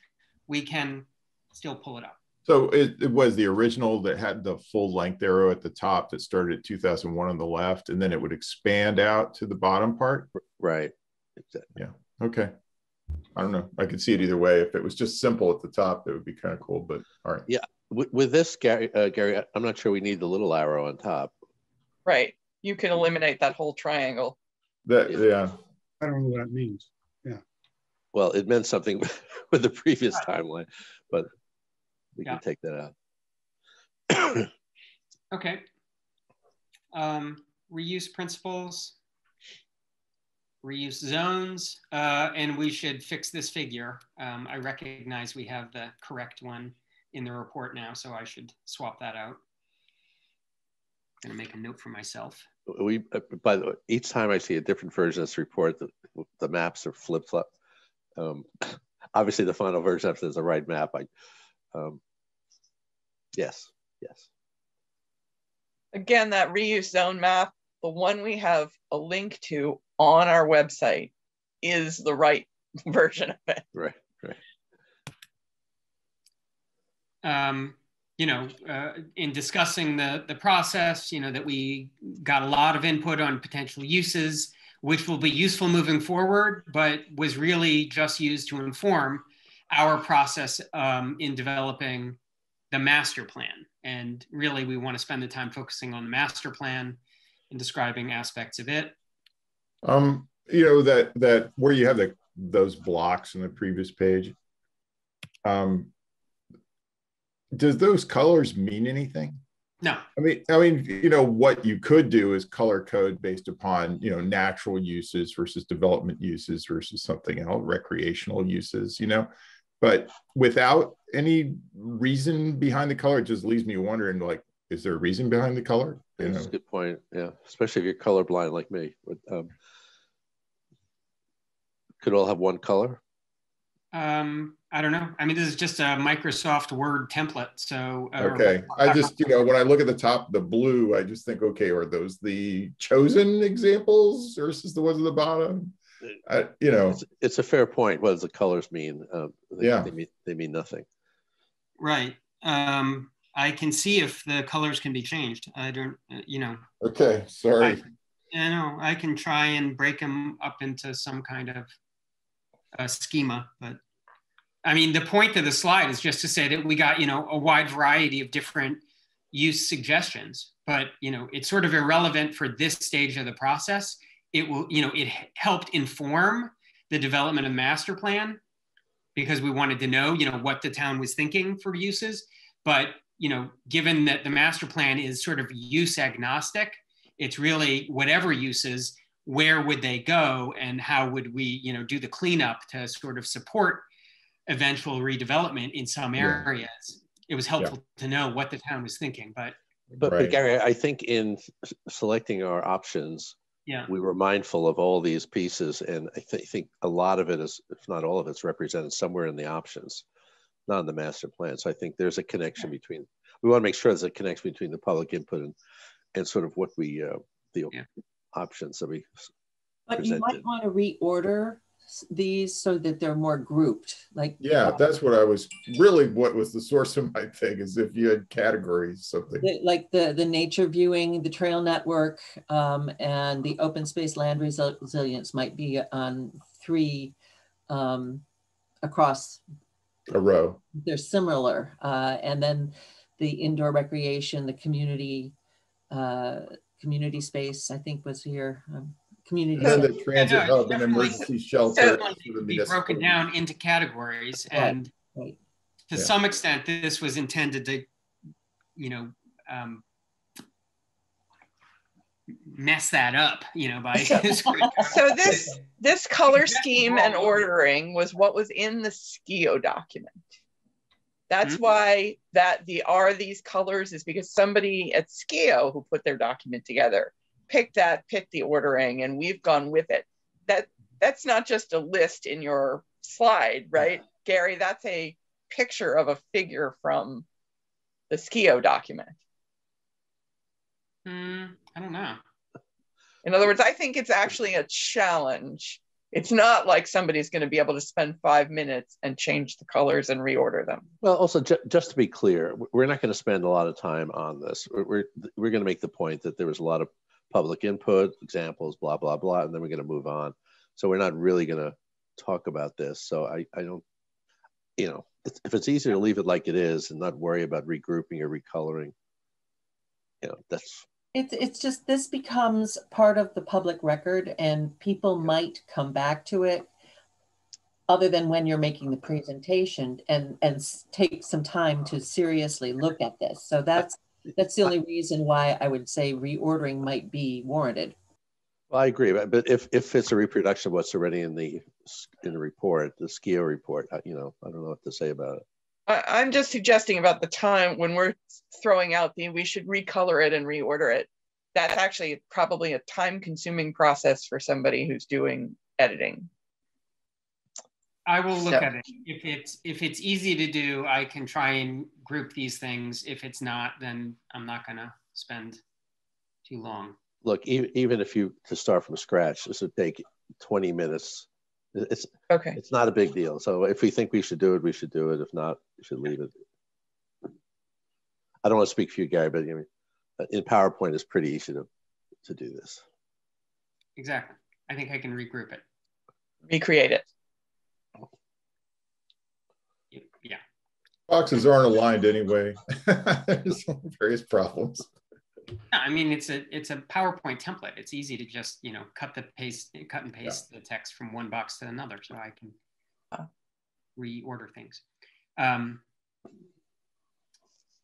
[SPEAKER 1] we can still pull it up.
[SPEAKER 4] So it was the original that had the full length arrow at the top that started at 2001 on the left, and then it would expand out to the bottom part?
[SPEAKER 2] Right. Exactly.
[SPEAKER 4] Yeah. Okay. I don't know. I could see it either way. If it was just simple at the top, that would be kind of cool, but all right.
[SPEAKER 2] Yeah. With this, Gary, I'm not sure we need the little arrow on top.
[SPEAKER 3] Right. You can eliminate that whole triangle.
[SPEAKER 7] I don't know what that means. Yeah.
[SPEAKER 2] Well, it meant something with the previous timeline, but we can take that out.
[SPEAKER 1] Okay. Reuse principles, reuse zones, and we should fix this figure. I recognize we have the correct one in the report now, so I should swap that out. I'm gonna make a note for myself.
[SPEAKER 2] By the way, each time I see a different version of this report, the maps are flip-flop. Obviously, the final version, if there's the right map, yes.
[SPEAKER 3] Again, that reuse zone map, the one we have a link to on our website, is the right version of it.
[SPEAKER 2] Right.
[SPEAKER 1] In discussing the process, that we got a lot of input on potential uses, which will be useful moving forward, but was really just used to inform our process in developing the master plan. And really, we want to spend the time focusing on the master plan and describing aspects of it.
[SPEAKER 4] That where you have those blocks in the previous page, does those colors mean anything?
[SPEAKER 1] No.
[SPEAKER 4] I mean, what you could do is color code based upon, natural uses versus development uses versus something else, recreational uses, but without any reason behind the color, it just leaves me wondering, like, is there a reason behind the color?
[SPEAKER 2] That's a good point. Yeah, especially if you're colorblind like me. Could all have one color?
[SPEAKER 1] I don't know. I mean, this is just a Microsoft Word template. So
[SPEAKER 4] okay, I just when I look at the top, the blue, I just think, okay, are those the chosen examples versus the ones at the bottom?
[SPEAKER 2] It's a fair point. What does the colors mean? They mean nothing.
[SPEAKER 1] Right. I can see if the colors can be changed. I don't.
[SPEAKER 4] Okay. Sorry.
[SPEAKER 1] I can try and break them up into some kind of schema, but I mean, the point of the slide is just to say that we got, a wide variety of different use suggestions, but, it's sort of irrelevant for this stage of the process. It will, it helped inform the development of master plan because we wanted to know, what the town was thinking for uses. But, given that the master plan is sort of use agnostic, it's really whatever uses, where would they go and how would we, do the cleanup to sort of support eventual redevelopment in some areas. It was helpful to know what the town was thinking, but
[SPEAKER 2] Gary, I think in selecting our options, we were mindful of all these pieces, and I think a lot of it is, if not all of it's represented somewhere in the options, not in the master plan. So I think there's a connection between, we want to make sure there's a connection between the public input and sort of what we, the options that we presented.
[SPEAKER 6] You might want to reorder these so that they're more grouped.
[SPEAKER 4] That's what I was really, what was the source of my thing, is if you had categories, something
[SPEAKER 6] like the nature viewing, the trail network, and the open space land resilience might be on 3 across
[SPEAKER 4] a row.
[SPEAKER 6] They're similar, and then the indoor recreation, the community space, I think was here. Community.
[SPEAKER 4] And the transit hub and emergency shelter.
[SPEAKER 1] Be broken down into categories, and to some extent, this was intended to, mess that up, by.
[SPEAKER 3] So this color scheme and ordering was what was in the SKIO document. That's why these colors is because somebody at SKIO who put their document together picked the ordering, and we've gone with it. That's not just a list in your slide, right, Gary? That's a picture of a figure from the SKIO document.
[SPEAKER 1] I don't know.
[SPEAKER 3] In other words, I think it's actually a challenge. It's not like somebody's going to be able to spend 5 minutes and change the colors and reorder them.
[SPEAKER 2] Well, also, just to be clear, we're not going to spend a lot of time on this. We're going to make the point that there was a lot of public input, examples, blah, blah, blah, and then we're going to move on. So we're not really going to talk about this. So I don't, if it's easier to leave it like it is and not worry about regrouping or recoloring, that's.
[SPEAKER 6] It's just, this becomes part of the public record and people might come back to it other than when you're making the presentation and take some time to seriously look at this. So that's the only reason why I would say reordering might be warranted.
[SPEAKER 2] Well, I agree, but if it's a reproduction of what's already in the report, the SKIO report, I don't know what to say about it.
[SPEAKER 3] I'm just suggesting about the time when we're throwing out we should recolor it and reorder it. That's actually probably a time-consuming process for somebody who's doing editing.
[SPEAKER 1] I will look at it. If it's easy to do, I can try and group these things. If it's not, then I'm not going to spend too long.
[SPEAKER 2] Look, even if to start from scratch, this would take 20 minutes. It's not a big deal. So if we think we should do it, we should do it. If not, we should leave it. I don't want to speak for you, Gary, but in PowerPoint, it's pretty easy to do this.
[SPEAKER 1] Exactly. I think I can regroup it.
[SPEAKER 3] Recreate it.
[SPEAKER 1] Yeah.
[SPEAKER 4] Boxes aren't aligned anyway. There's various problems.
[SPEAKER 1] I mean, it's a PowerPoint template. It's easy to just cut and paste the text from one box to another, so I can reorder things.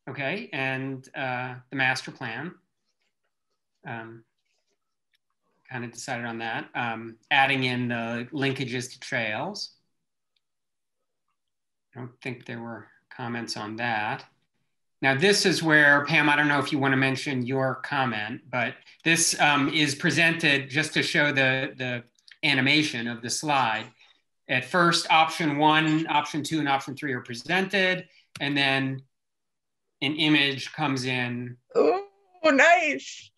[SPEAKER 1] Okay, and the master plan. Kind of decided on that. Adding in the linkages to trails. I don't think there were comments on that. Now this is where, Pam, I don't know if you want to mention your comment, but this is presented just to show the animation of the slide. At first, option 1, option 2, and option 3 are presented, and then an image comes in.
[SPEAKER 3] Oh, nice.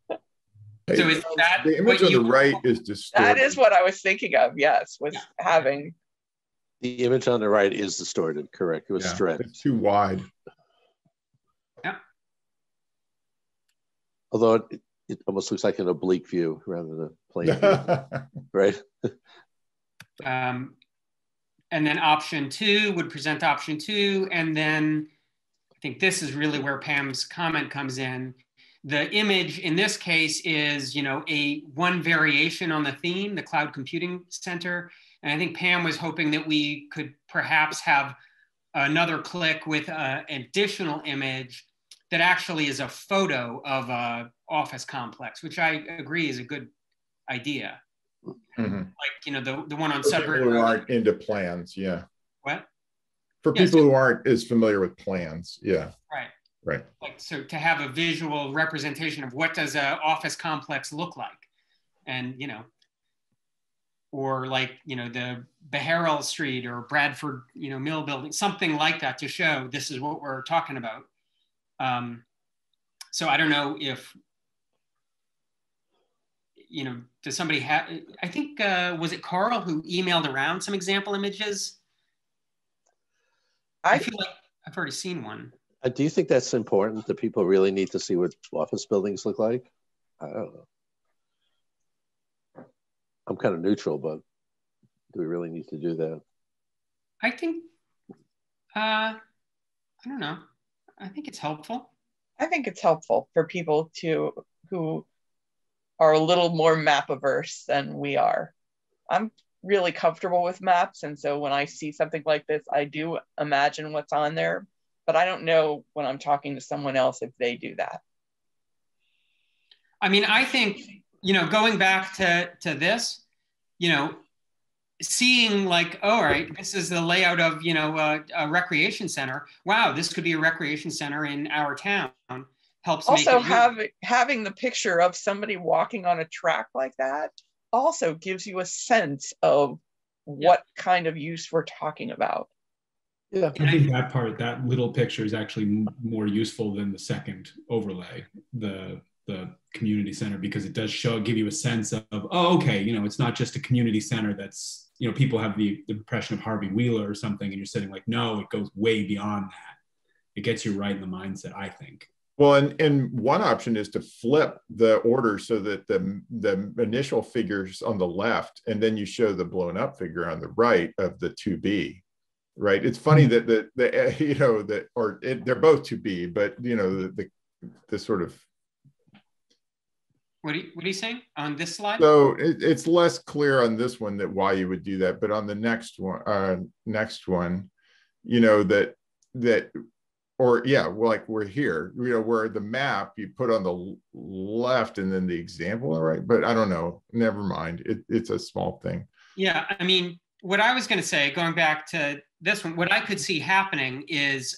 [SPEAKER 1] So is that
[SPEAKER 4] the image on the right is distorted?
[SPEAKER 3] That is what I was thinking of, yes, was having.
[SPEAKER 2] The image on the right is distorted, correct? It was stretched.
[SPEAKER 4] It's too wide.
[SPEAKER 1] Yeah.
[SPEAKER 2] Although it almost looks like an oblique view rather than a plane view, right?
[SPEAKER 1] and then option 2 would present option 2. And then I think this is really where Pam's comment comes in. The image in this case is, one variation on the theme, the Cloud Computing Center. And I think Pam was hoping that we could perhaps have another click with an additional image that actually is a photo of an office complex, which I agree is a good idea.
[SPEAKER 4] Mm-hmm.
[SPEAKER 1] Like, the one on
[SPEAKER 4] For
[SPEAKER 1] Sudbury
[SPEAKER 4] people who
[SPEAKER 1] Road.
[SPEAKER 4] aren't into plans, yeah.
[SPEAKER 1] What?
[SPEAKER 4] For people who aren't as familiar with plans, yeah.
[SPEAKER 1] Right.
[SPEAKER 4] Right.
[SPEAKER 1] Like, so to have a visual representation of what does an office complex look like, and or like the Beharrell Street or Bradford Mill building, something like that, to show this is what we're talking about. So I don't know if does somebody have? I think was it Carl who emailed around some example images? I feel like I've already seen one.
[SPEAKER 2] Do you think that's important, that people really need to see what office buildings look like? I don't know. I'm kind of neutral, but do we really need to do that?
[SPEAKER 1] I think, I don't know. I think it's helpful.
[SPEAKER 3] I think it's helpful for people who are a little more map averse than we are. I'm really comfortable with maps. And so when I see something like this, I do imagine what's on there. But I don't know when I'm talking to someone else if they do that.
[SPEAKER 1] I mean, I think, going back to this, seeing like, all right, this is the layout of, a recreation center. Wow, this could be a recreation center in our town. Helps
[SPEAKER 3] also
[SPEAKER 1] make
[SPEAKER 3] having the picture of somebody walking on a track like that also gives you a sense of what kind of use we're talking about.
[SPEAKER 2] Yeah,
[SPEAKER 5] I think that little picture is actually more useful than the second overlay, the community center, because it does give you a sense of, oh, okay, it's not just a community center that's, people have the impression of Harvey Wheeler or something, and you're sitting like, no, it goes way beyond that. It gets you right in the mindset, I think.
[SPEAKER 4] Well, and one option is to flip the order so that the initial figure's on the left, and then you show the blown up figure on the right of the 2B. Right. It's funny that they're both 2B, but the sort of.
[SPEAKER 1] What are you saying on this slide?
[SPEAKER 4] So it's less clear on this one that why you would do that, but on the next one, like we're here, where the map you put on the left and then the example, all right? But I don't know. Never mind. It's a small thing.
[SPEAKER 1] Yeah, I mean, what I was going to say, going back to this one, what I could see happening is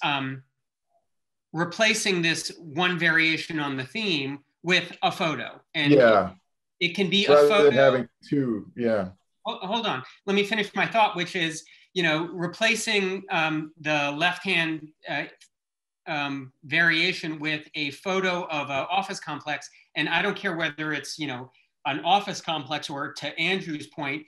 [SPEAKER 1] replacing this one variation on the theme with a photo. And it can be
[SPEAKER 4] rather
[SPEAKER 1] a photo.
[SPEAKER 4] Than having two, yeah.
[SPEAKER 1] Hold on. Let me finish my thought, which is, replacing the left-hand variation with a photo of an office complex. And I don't care whether it's, an office complex or, to Andrew's point,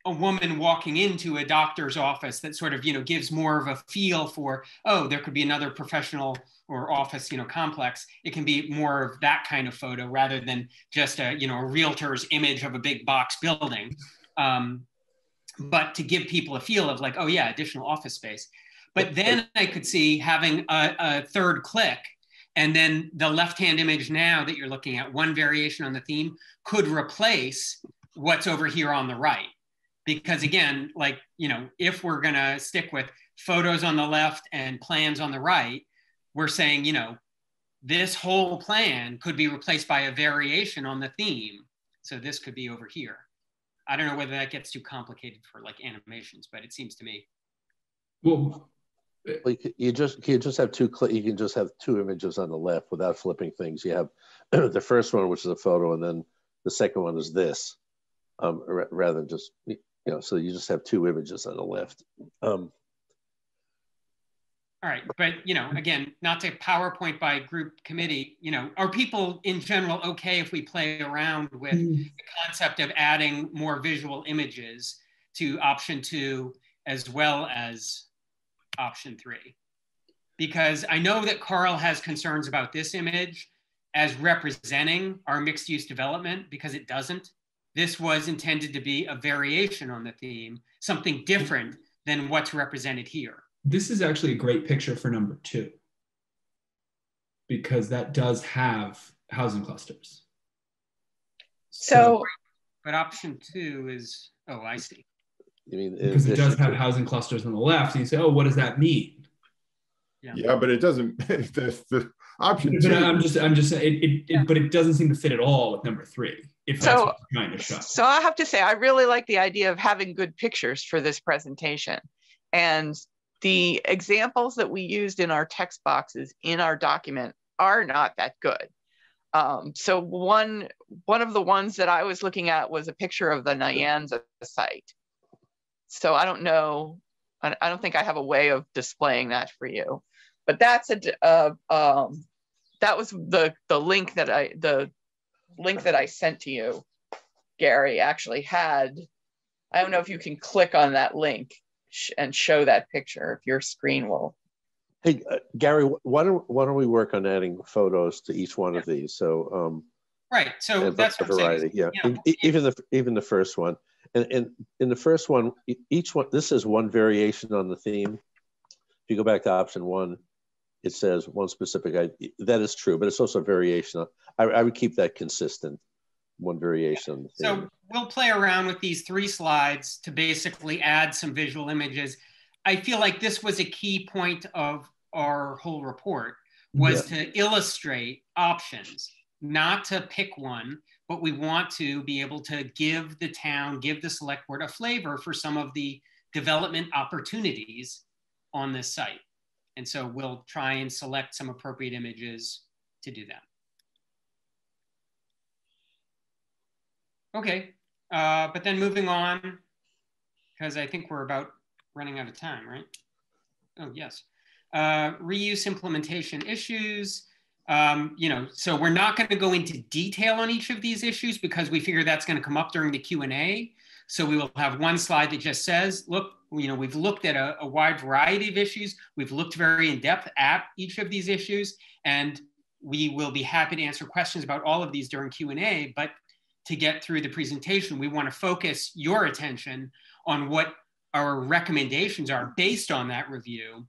[SPEAKER 1] a woman walking into a doctor's office that sort of, gives more of a feel for, oh, there could be another professional or office, complex. It can be more of that kind of photo rather than just a realtor's image of a big box building. But to give people a feel of like, oh yeah, additional office space. But then I could see having a third click, and then the left-hand image now that you're looking at, one variation on the theme, could replace what's over here on the right. Because again, like, if we're gonna stick with photos on the left and plans on the right, we're saying, this whole plan could be replaced by a variation on the theme. So this could be over here. I don't know whether that gets too complicated for like animations, but it seems to me.
[SPEAKER 5] Well,
[SPEAKER 2] you just have two. You can just have two images on the left without flipping things. You have the first one, which is a photo, and then the second one is this, rather than just So you just have two images on the left.
[SPEAKER 1] All right, but again, not to PowerPoint by group committee. Are people in general okay if we play around with the concept of adding more visual images to option 2 as well as option 3? Because I know that Carl has concerns about this image as representing our mixed use development, because it doesn't. this was intended to be a variation on the theme, something different than what's represented here.
[SPEAKER 5] This is actually a great picture for number 2, because that does have housing clusters.
[SPEAKER 3] So
[SPEAKER 1] but option 2 is, oh, I see.
[SPEAKER 2] You mean
[SPEAKER 5] because it does have housing clusters on the left, and you say, oh, what does that mean?
[SPEAKER 4] Yeah, but it doesn't. The option
[SPEAKER 5] But
[SPEAKER 4] 2.
[SPEAKER 5] I'm just saying but it doesn't seem to fit at all with number 3. If that's what you're trying to show.
[SPEAKER 3] So I have to say, I really like the idea of having good pictures for this presentation, and the examples that we used in our text boxes in our document are not that good. So one of the ones that I was looking at was a picture of the Nyanza site. So I don't know, I don't think I have a way of displaying that for you, but that's that was the link that I sent to you, Gary, actually had. I don't know if you can click on that link and show that picture if your screen will.
[SPEAKER 2] Hey, Gary, why don't we work on adding photos to each one of these? So
[SPEAKER 1] right. So that's
[SPEAKER 2] a variety. Yeah, even the first one, and in the first one, each one, this is one variation on the theme. If you go back to option 1, it says one specific idea. That is true, but it's also a variation. I would keep that consistent. One variation on the theme.
[SPEAKER 1] So we'll play around with these 3 slides to basically add some visual images. I feel like this was a key point of our whole report, was to illustrate options, not to pick one, but we want to be able to give the town, give the select board a flavor for some of the development opportunities on this site. And so we'll try and select some appropriate images to do that. Okay, but then moving on, because I think we're about running out of time, right? Oh, yes. Reuse implementation issues. So we're not going to go into detail on each of these issues because we figure that's going to come up during the Q&A. So we will have one slide that just says, look, we've looked at a wide variety of issues. We've looked very in depth at each of these issues, and we will be happy to answer questions about all of these during Q&A. But to get through the presentation, we want to focus your attention on what our recommendations are based on that review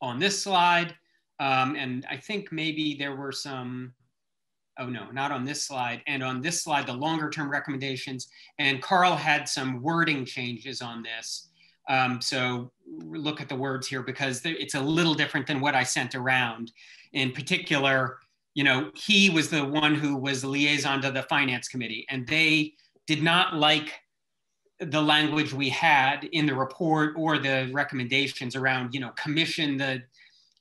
[SPEAKER 1] on this slide. And I think maybe there were some, oh no, not on this slide. And on this slide, the longer term recommendations. And Carl had some wording changes on this. So look at the words here because it's a little different than what I sent around. In particular, he was the one who was the liaison to the finance committee, and they did not like the language we had in the report or the recommendations around, commission the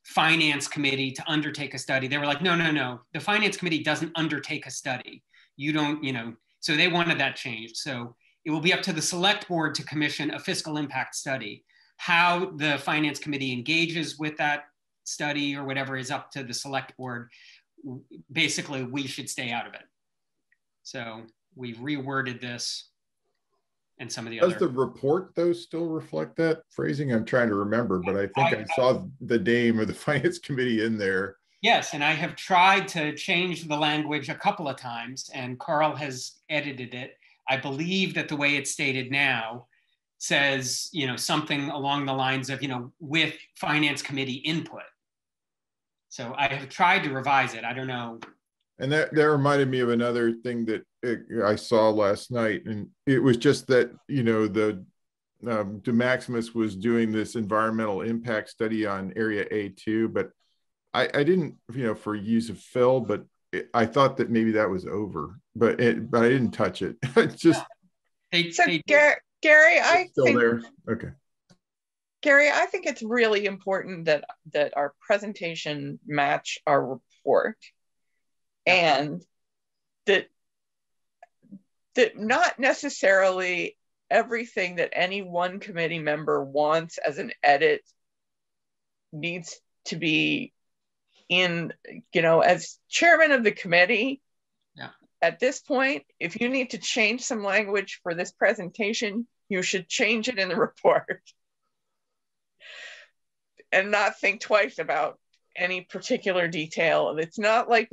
[SPEAKER 1] finance committee to undertake a study. They were like, no, the finance committee doesn't undertake a study. You don't, so they wanted that changed. So it will be up to the select board to commission a fiscal impact study. How the finance committee engages with that study or whatever is up to the select board. Basically, we should stay out of it. So we've reworded this and some of the other.
[SPEAKER 4] Does the report, though, still reflect that phrasing? I'm trying to remember, but I think I saw the name of the finance committee in there.
[SPEAKER 1] Yes, and I have tried to change the language a couple of times, and Carl has edited it. I believe that the way it's stated now says, something along the lines of, with finance committee input. So I have tried to revise it. I don't know.
[SPEAKER 4] And that reminded me of another thing that I saw last night. And it was just that, the DeMaximus was doing this environmental impact study on Area A2, but I didn't, for use of fill, but I thought that maybe that was over, but I didn't touch it. It's just.
[SPEAKER 3] Gary, I
[SPEAKER 4] still
[SPEAKER 3] think,
[SPEAKER 4] there. Okay.
[SPEAKER 3] Gary, I think it's really important that our presentation match our report, and that not necessarily everything that any one committee member wants as an edit needs to be in, as chairman of the committee.
[SPEAKER 1] Yeah.
[SPEAKER 3] At this point, if you need to change some language for this presentation, you should change it in the report. And not think twice about any particular detail. It's not like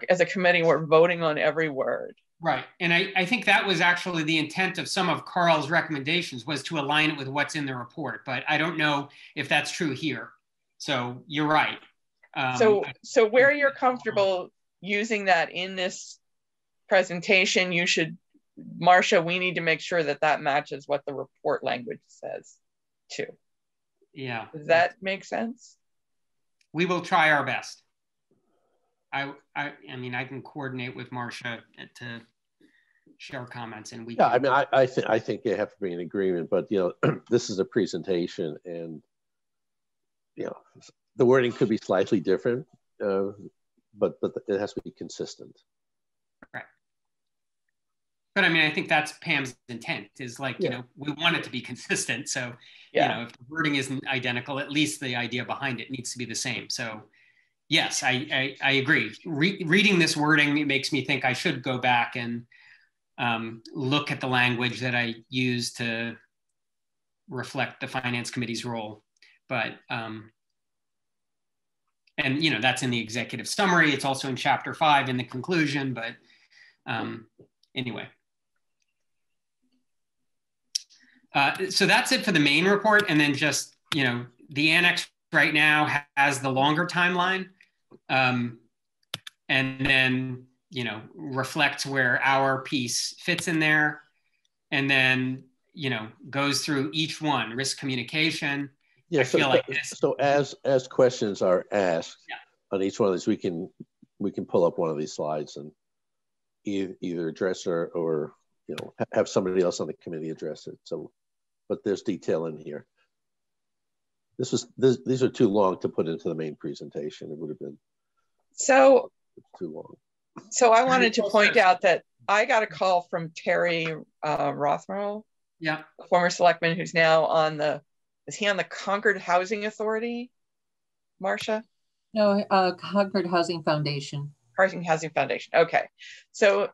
[SPEAKER 3] as a committee, we're voting on every word.
[SPEAKER 1] Right. And I think that was actually the intent of some of Carl's recommendations, was to align it with what's in the report. But I don't know if that's true here. So you're right.
[SPEAKER 3] So where you're comfortable using that in this presentation, you should, Marcia, we need to make sure that that matches what the report language says too.
[SPEAKER 1] Yeah.
[SPEAKER 3] Does that make sense?
[SPEAKER 1] We will try our best. I mean, I can coordinate with Marcia to share comments, and we.
[SPEAKER 2] Yeah, I mean, I think you have to be in agreement, but you know, this is a presentation, and you know, the wording could be slightly different, but it has to be consistent.
[SPEAKER 1] Right. But I mean, I think that's Pam's intent, is like, you know, we want it to be consistent. So, you know, if the wording isn't identical, at least the idea behind it needs to be the same. So yes, I agree. Reading this wording, it makes me think I should go back and look at the language that I used to reflect the Finance Committee's role. But, and you know, that's in the executive summary. It's also in chapter 5 in the conclusion, but anyway. So that's it for the main report. And then just, you know, the annex right now has the longer timeline. And then, you know, reflects where our piece fits in there. And then, you know, goes through each one, risk communication.
[SPEAKER 2] Yeah, so as questions are asked on each one of these, we can pull up one of these slides and either address or you know, have somebody else on the committee address it. So, but there's detail in here. These are too long to put into the main presentation. It would have been too long.
[SPEAKER 3] So I wanted to point out that I got a call from Terry Rothmerl, former selectman, who's now on is he on the Concord Housing Authority, Marcia?
[SPEAKER 6] No, Concord Housing Foundation.
[SPEAKER 3] Housing Foundation, okay. So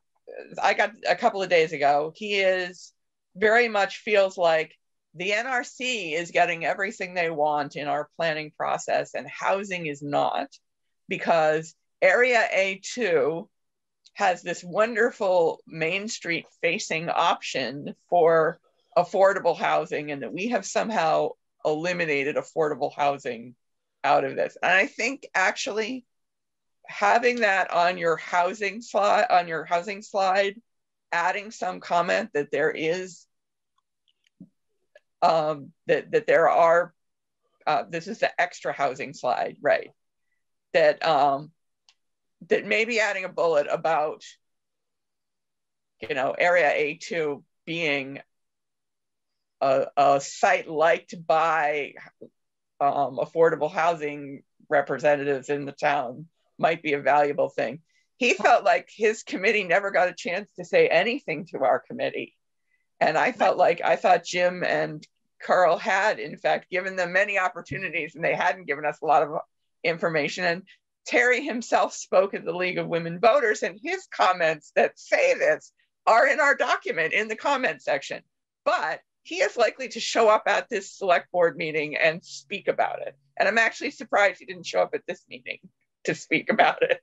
[SPEAKER 3] I got a couple of days ago, he is very much feels like the NRC is getting everything they want in our planning process and housing is not, because Area A2 has this wonderful Main Street facing option for affordable housing, and that we have somehow eliminated affordable housing out of this. And I think actually having that on your housing slide, adding some comment that there is that there are this is the extra housing slide, right? That that maybe adding a bullet about, you know, Area A2 being a site liked by affordable housing representatives in the town might be a valuable thing. He felt like his committee never got a chance to say anything to our committee. And I thought Jim and Carl had, in fact, given them many opportunities, and they hadn't given us a lot of information. And Terry himself spoke at the League of Women Voters, and his comments that say this are in our document in the comment section. But he is likely to show up at this select board meeting and speak about it. And I'm actually surprised he didn't show up at this meeting to speak about it.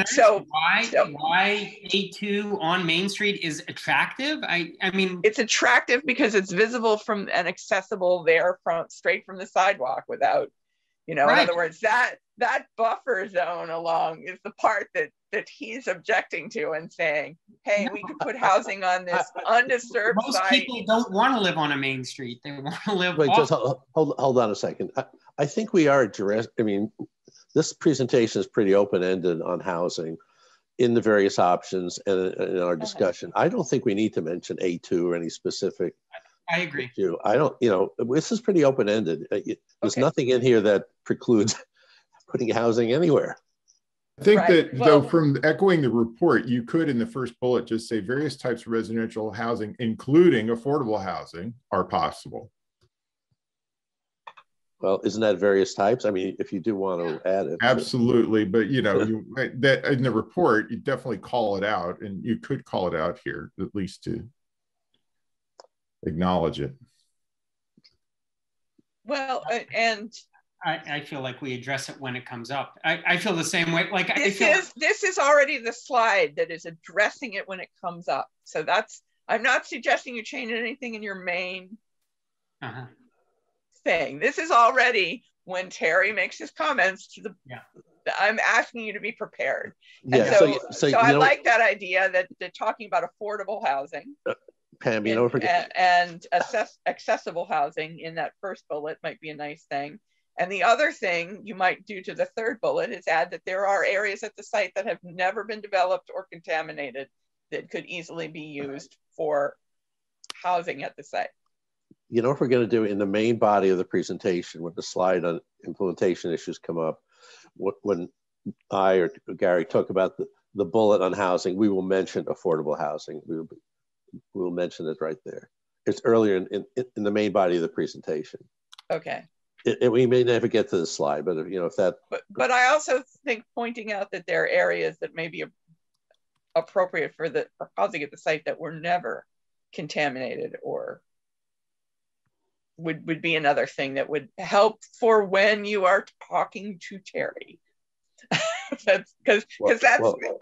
[SPEAKER 1] So why A2 on Main Street is attractive? I mean,
[SPEAKER 3] it's attractive because it's visible from and accessible there from straight from the sidewalk without, you know, in other words, that buffer zone along is the part that he's objecting to and saying, hey, we could put housing on this undisturbed
[SPEAKER 1] most
[SPEAKER 3] site.
[SPEAKER 1] People don't want to live on a main street. They want to live
[SPEAKER 2] Wait, just hold on a second. I think we are addressing, I mean, this presentation is pretty open-ended on housing in the various options and in our discussion. I don't think we need to mention A2 or any specific.
[SPEAKER 1] I agree.
[SPEAKER 2] Issue. I don't, you know, this is pretty open-ended. There's nothing in here that precludes putting housing anywhere.
[SPEAKER 4] I think that though, from echoing the report, you could in the first bullet just say various types of residential housing, including affordable housing, are possible.
[SPEAKER 2] Well, isn't that various types? I mean, if you do want to add it.
[SPEAKER 4] Absolutely. But, you know, that in the report, you definitely call it out, and you could call it out here, at least to acknowledge it.
[SPEAKER 3] Well, and
[SPEAKER 1] I feel like we address it when it comes up. I feel the same way. Like
[SPEAKER 3] this is already the slide that is addressing it when it comes up. So that's, I'm not suggesting you change anything in your main thing. This is already when Terry makes his comments to the, I'm asking you to be prepared.
[SPEAKER 2] Yeah.
[SPEAKER 3] So I like that idea that they're talking about affordable housing.
[SPEAKER 2] Pam,
[SPEAKER 3] and accessible housing in that first bullet might be a nice thing. And the other thing you might do to the third bullet is add that there are areas at the site that have never been developed or contaminated that could easily be used for housing at the site.
[SPEAKER 2] You know what we're going to do in the main body of the presentation when the slide on implementation issues come up, when I or Gary talk about the bullet on housing, we will mention affordable housing. We will mention it right there. It's earlier in the main body of the presentation.
[SPEAKER 3] Okay.
[SPEAKER 2] We may never get to the slide, but if that.
[SPEAKER 3] But I also think pointing out that there are areas that may be appropriate for housing at the site that were never contaminated or would be another thing that would help for when you are talking to Terry. That's because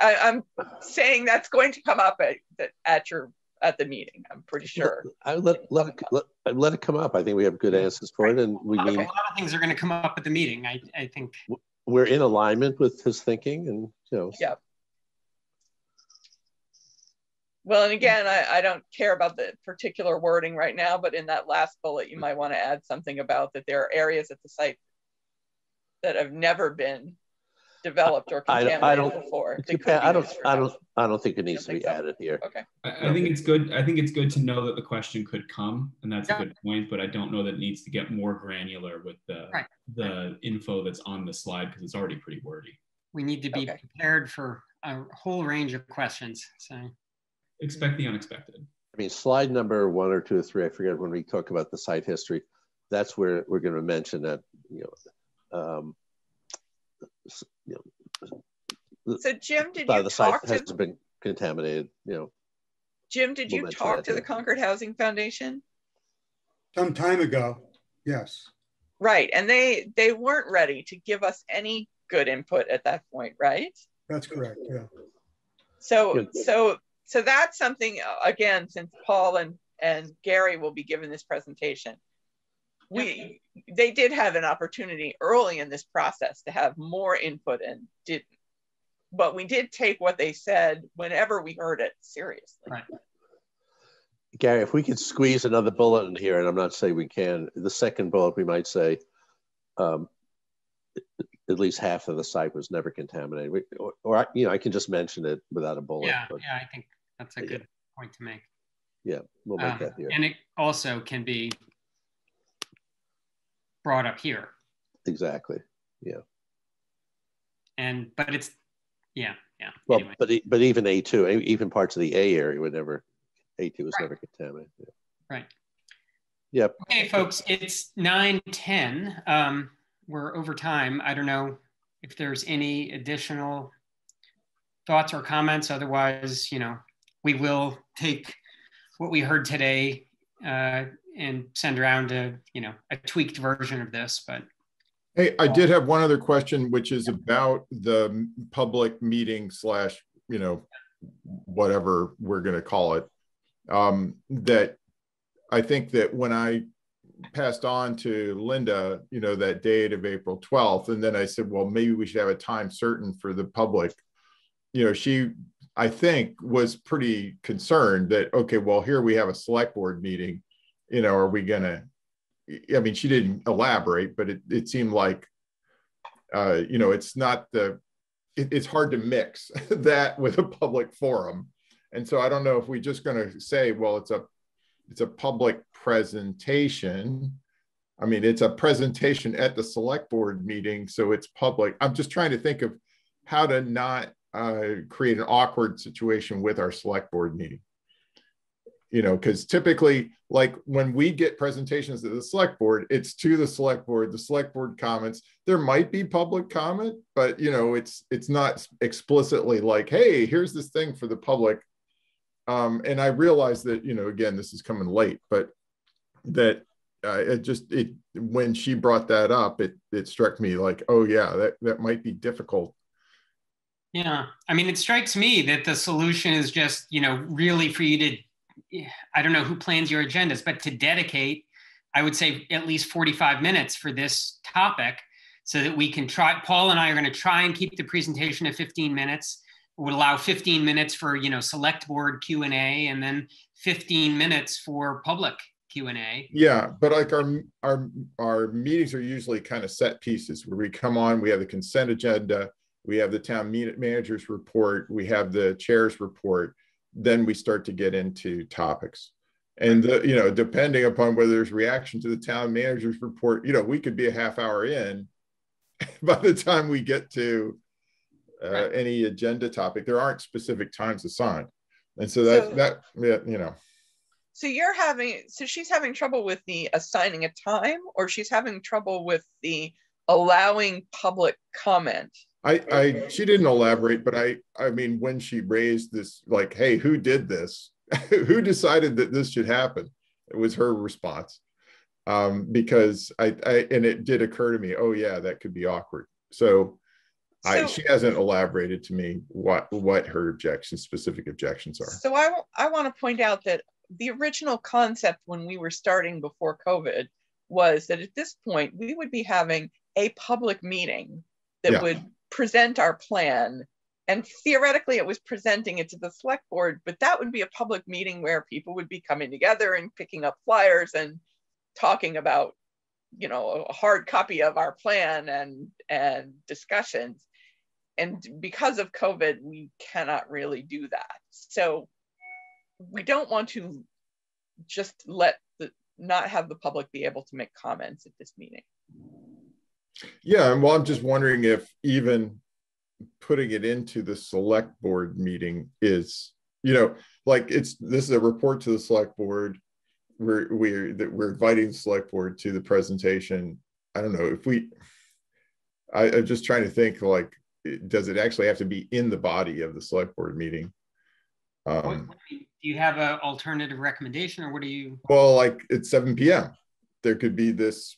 [SPEAKER 3] I'm saying that's going to come up at the meeting. I'm pretty sure.
[SPEAKER 2] I let it come up. I think we have good answers for it, and we mean
[SPEAKER 1] a lot of things are going to come up at the meeting. I think
[SPEAKER 2] we're in alignment with his thinking, and
[SPEAKER 3] Yeah. Well, and again, I don't care about the particular wording right now, but in that last bullet, you might want to add something about that there are areas at the site that have never been developed or contaminated before.
[SPEAKER 2] I don't think it needs to be added here.
[SPEAKER 3] Okay.
[SPEAKER 5] I think it's good. I think it's good to know that the question could come, and that's a good point. But I don't know that it needs to get more granular with the info that's on the slide because it's already pretty wordy.
[SPEAKER 1] We need to be prepared for a whole range of questions. So
[SPEAKER 5] expect the unexpected.
[SPEAKER 2] I mean, slide number 1 or 2 or 3, I forget, when we talk about the site history, that's where we're going to mention that
[SPEAKER 3] so Jim, did you
[SPEAKER 2] the site hasn't been contaminated,
[SPEAKER 3] Jim, did you talk to the Concord Housing Foundation?
[SPEAKER 7] Some time ago, yes.
[SPEAKER 3] Right, and they weren't ready to give us any good input at that point, right?
[SPEAKER 7] That's correct, yeah.
[SPEAKER 3] So that's something, again, since Paul and Gary will be given this presentation, they did have an opportunity early in this process to have more input and didn't. But we did take what they said whenever we heard it seriously.
[SPEAKER 1] Right.
[SPEAKER 2] Gary, if we could squeeze another bullet in here, and I'm not saying we can, the second bullet, we might say at least half of the site was never contaminated. Or I can just mention it without a bullet.
[SPEAKER 1] Yeah, I think that's a good point to make.
[SPEAKER 2] Yeah, we'll make that here.
[SPEAKER 1] And it also can be brought up here.
[SPEAKER 2] Exactly, yeah.
[SPEAKER 1] But it's,
[SPEAKER 2] Well,
[SPEAKER 1] anyway.
[SPEAKER 2] but even A2, even parts of the A area A2 was never contaminated. Yeah.
[SPEAKER 1] Right.
[SPEAKER 2] Yep.
[SPEAKER 1] Okay, folks, it's 9:10. We're over time. I don't know if there's any additional thoughts or comments. Otherwise, we will take what we heard today and send around a tweaked version of this. But
[SPEAKER 4] hey, I did have one other question, which is about the public meeting / whatever we're going to call it. That I think that when I passed on to Linda, that date of April 12th, and then I said, well, maybe we should have a time certain for the public. She, I think, was pretty concerned that, okay, well, here we have a select board meeting, are we going to, I mean, she didn't elaborate, but it seemed like, it's not it's hard to mix that with a public forum. And so I don't know if we're just going to say, well, it's a public presentation. I mean, it's a presentation at the select board meeting, so it's public. I'm just trying to think of how to not create an awkward situation with our select board meeting. Because typically, like when we get presentations at the select board, it's to the select board comments. There might be public comment, but it's not explicitly like, hey, here's this thing for the public. And I realize that, again, this is coming late, but that when she brought that up, it struck me like, oh yeah, that might be difficult.
[SPEAKER 1] Yeah, I mean, it strikes me that the solution is just, really for you to, I don't know who plans your agendas, but to dedicate, I would say at least 45 minutes for this topic so that we can try, Paul and I are going to try and keep the presentation at 15 minutes. It would allow 15 minutes for, select board Q&A and then 15 minutes for public Q&A.
[SPEAKER 4] Yeah, but like our meetings are usually kind of set pieces where we come on, we have the consent agenda, we have the town manager's report, we have the chair's report, then we start to get into topics. And depending upon whether there's reaction to the town manager's report, we could be a half hour in by the time we get to any agenda topic. There aren't specific times assigned, and so
[SPEAKER 3] So she's having trouble with the assigning a time, or she's having trouble with the allowing public comment.
[SPEAKER 4] She didn't elaborate, but I mean, when she raised this, like, hey, who did this? Who decided that this should happen? It was her response. Because and it did occur to me, oh yeah, that could be awkward. So she hasn't elaborated to me what her specific objections are.
[SPEAKER 3] So I want to point out that the original concept when we were starting before COVID was that at this point we would be having a public meeting that would present our plan, and theoretically it was presenting it to the select board, but that would be a public meeting where people would be coming together and picking up flyers and talking about a hard copy of our plan and discussions. And because of COVID, we cannot really do that. So we don't want to just not have the public be able to make comments at this meeting.
[SPEAKER 4] Yeah, and well, I'm just wondering if even putting it into the select board meeting is, like this is a report to the select board. We're inviting the select board to the presentation. I don't know if I'm just trying to think, like, does it actually have to be in the body of the select board meeting?
[SPEAKER 1] Do you have an alternative recommendation, or what do you?
[SPEAKER 4] Well, like it's 7 p.m. There could be this,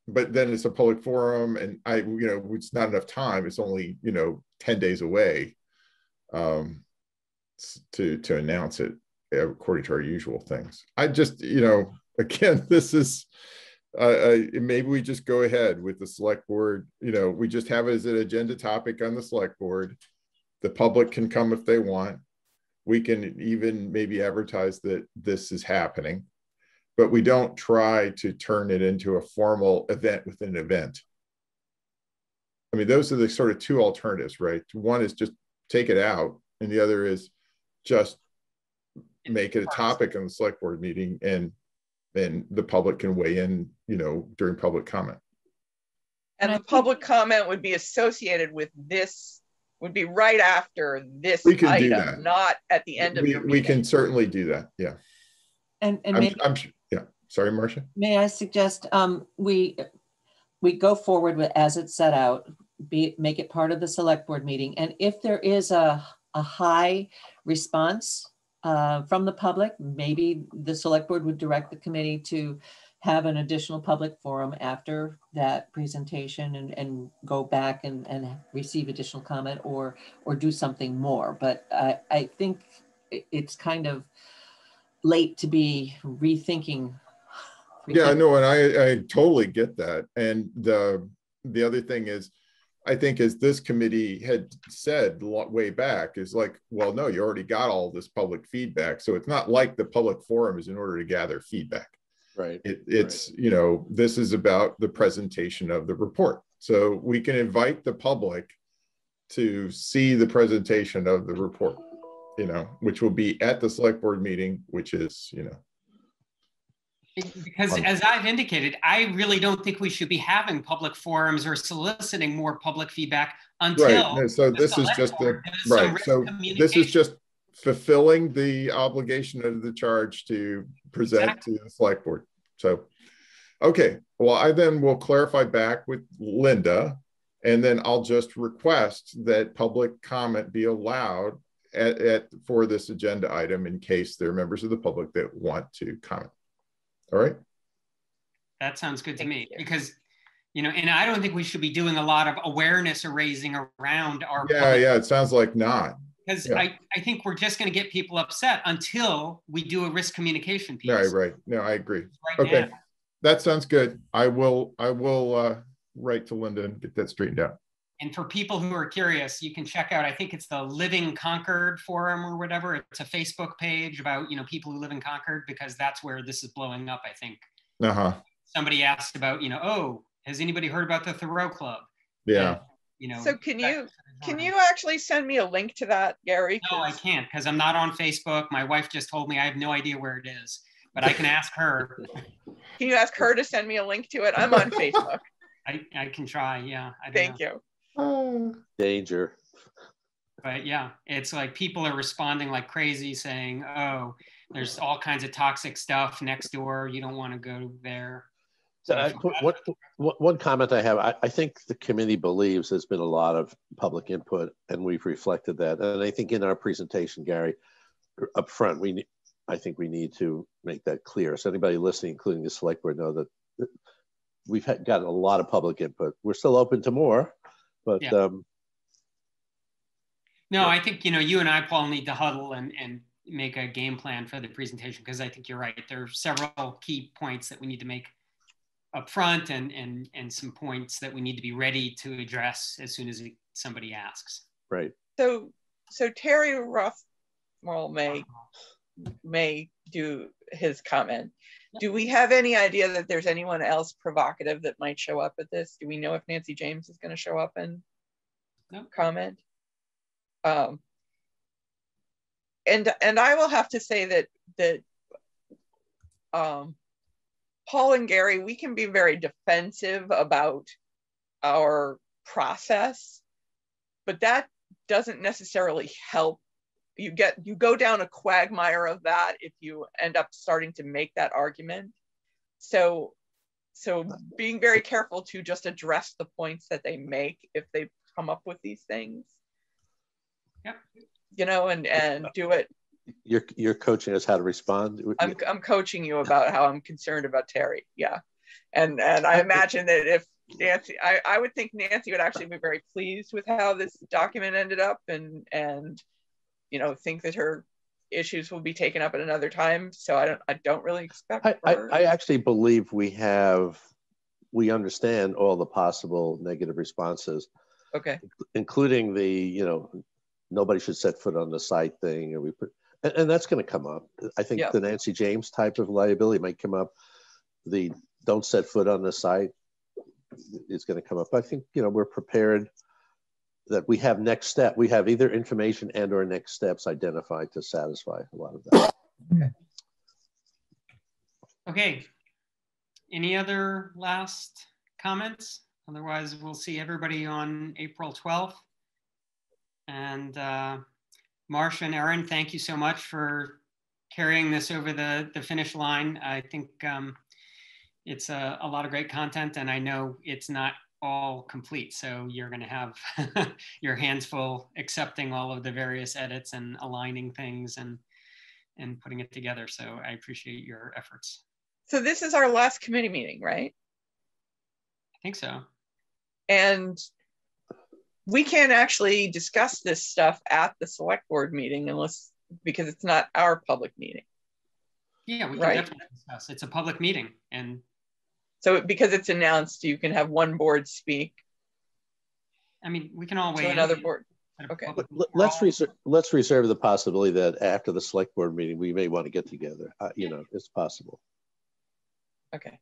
[SPEAKER 4] but then it's a public forum, and it's not enough time. It's only 10 days away to announce it according to our usual things. I just again, this is maybe we just go ahead with the select board. We just have it as an agenda topic on the select board. The public can come if they want. We can even maybe advertise that this is happening, but we don't try to turn it into a formal event within an event. I mean, those are the sort of two alternatives, right? One is just take it out, and the other is just make it a topic on the select board meeting, and then the public can weigh in, during public comment.
[SPEAKER 3] And the public comment would be associated with this, would be right after this item, not at the end of your meeting.
[SPEAKER 4] We can certainly do that, yeah.
[SPEAKER 6] And
[SPEAKER 4] yeah. Sorry, Marcia.
[SPEAKER 6] May I suggest we go forward with as it's set out, make it part of the select board meeting, and if there is a high response from the public, maybe the select board would direct the committee to have an additional public forum after that presentation and go back and receive additional comment or do something more. But I think it's kind of late to be rethinking.
[SPEAKER 4] Yeah, no, and I totally get that. And the other thing is, I think as this committee had said way back, is like, well, no, you already got all this public feedback. So it's not like the public forum is in order to gather feedback.
[SPEAKER 2] Right.
[SPEAKER 4] It's, this is about the presentation of the report. So we can invite the public to see the presentation of the report, which will be at the select board meeting, which is,
[SPEAKER 1] Because as I've indicated, I really don't think we should be having public forums or soliciting more public feedback until.
[SPEAKER 4] Right. So this is just right. So this is just fulfilling the obligation of the charge to present to the select board. So, okay. Well, I then will clarify back with Linda, and then I'll just request that public comment be allowed for this agenda item in case there are members of the public that want to comment. All right.
[SPEAKER 1] That sounds good to me,
[SPEAKER 3] you.
[SPEAKER 1] because, and I don't think we should be doing a lot of awareness raising around our.
[SPEAKER 4] Yeah, it sounds like not.
[SPEAKER 1] Because I think we're just going to get people upset until we do a risk communication piece.
[SPEAKER 4] Right. No, I agree.
[SPEAKER 1] Right
[SPEAKER 4] Okay,
[SPEAKER 1] now.
[SPEAKER 4] that sounds good. I will write to Linda and get that straightened out.
[SPEAKER 1] And for people who are curious, you can check out, I think it's the Living Concord forum or whatever. It's a Facebook page about, people who live in Concord, because that's where this is blowing up, I think. Somebody asked about, oh, has anybody heard about the Thoreau Club?
[SPEAKER 4] Yeah.
[SPEAKER 1] And,
[SPEAKER 3] so can you actually send me a link to that, Gary?
[SPEAKER 1] No, I can't, because I'm not on Facebook. My wife just told me I have no idea where it is, but I can ask her.
[SPEAKER 3] Can you ask her to send me a link to it? I'm on Facebook.
[SPEAKER 1] I can try, yeah.
[SPEAKER 3] Thank you.
[SPEAKER 2] Danger.
[SPEAKER 1] But yeah, it's like people are responding like crazy, saying, oh, there's all kinds of toxic stuff next door. You don't want to go there. So
[SPEAKER 2] one comment I have, I think the committee believes there's been a lot of public input, and we've reflected that. And I think in our presentation, Gary, up front, I think we need to make that clear. So anybody listening, including the select board, know that we've gotten a lot of public input. We're still open to more, but
[SPEAKER 1] yeah. No, I think, you and I, Paul, need to huddle and make a game plan for the presentation, because I think you're right. There are several key points that we need to make up front, and some points that we need to be ready to address as soon as somebody asks.
[SPEAKER 2] Right.
[SPEAKER 3] So Terry Rothwell may do his comment. Do we have any idea that there's anyone else provocative that might show up at this? Do we know if Nancy James is going to show up and comment? And I will have to say that Paul and Gary, we can be very defensive about our process, but that doesn't necessarily help. You go down a quagmire of that if you end up starting to make that argument. So being very careful to just address the points that they make if they come up with these things.
[SPEAKER 1] Yep.
[SPEAKER 3] And do it.
[SPEAKER 2] You're coaching us how to respond.
[SPEAKER 3] I'm coaching you about how I'm concerned about Terry. Yeah. And I imagine that if Nancy, I would think Nancy would actually be very pleased with how this document ended up, and think that her issues will be taken up at another time. So I don't really expect
[SPEAKER 2] I actually believe we understand all the possible negative responses.
[SPEAKER 3] Okay.
[SPEAKER 2] Including the, nobody should set foot on the site thing, and that's going to come up. I think the Nancy James type of liability might come up. The don't set foot on the site is going to come up. I think, we're prepared that we have next step. We have either information and or next steps identified to satisfy a lot of that.
[SPEAKER 1] Okay. Any other last comments? Otherwise, we'll see everybody on April 12th. And Marcia and Erin, thank you so much for carrying this over the finish line. I think it's a lot of great content, and I know it's not all complete. So you're going to have your hands full accepting all of the various edits and aligning things and putting it together. So I appreciate your efforts.
[SPEAKER 3] So this is our last committee meeting, right?
[SPEAKER 1] I think so. And
[SPEAKER 3] we can't actually discuss this stuff at the select board meeting because it's not our public meeting.
[SPEAKER 1] Yeah, we can definitely discuss. It's a public meeting. And
[SPEAKER 3] so because it's announced, you can have one board speak.
[SPEAKER 1] I mean, we can all wait.
[SPEAKER 3] To another board. Okay.
[SPEAKER 2] Let's reserve the possibility that after the select board meeting, we may want to get together. It's possible.
[SPEAKER 3] Okay.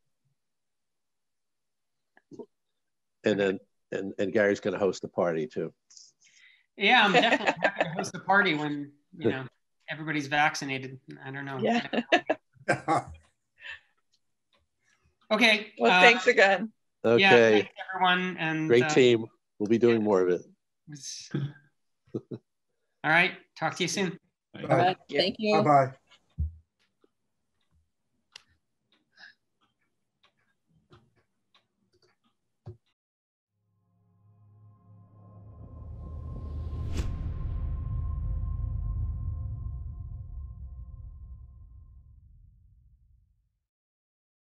[SPEAKER 2] And then and Gary's going to host the party too.
[SPEAKER 1] Yeah, I'm definitely happy to host a party when everybody's vaccinated. I don't know.
[SPEAKER 3] Yeah.
[SPEAKER 1] Okay.
[SPEAKER 3] Well, thanks again.
[SPEAKER 2] Okay.
[SPEAKER 1] Yeah, thanks everyone. And
[SPEAKER 2] great team. We'll be doing more of it.
[SPEAKER 1] All right. Talk to you soon.
[SPEAKER 6] All right. Thank you.
[SPEAKER 7] Bye-bye.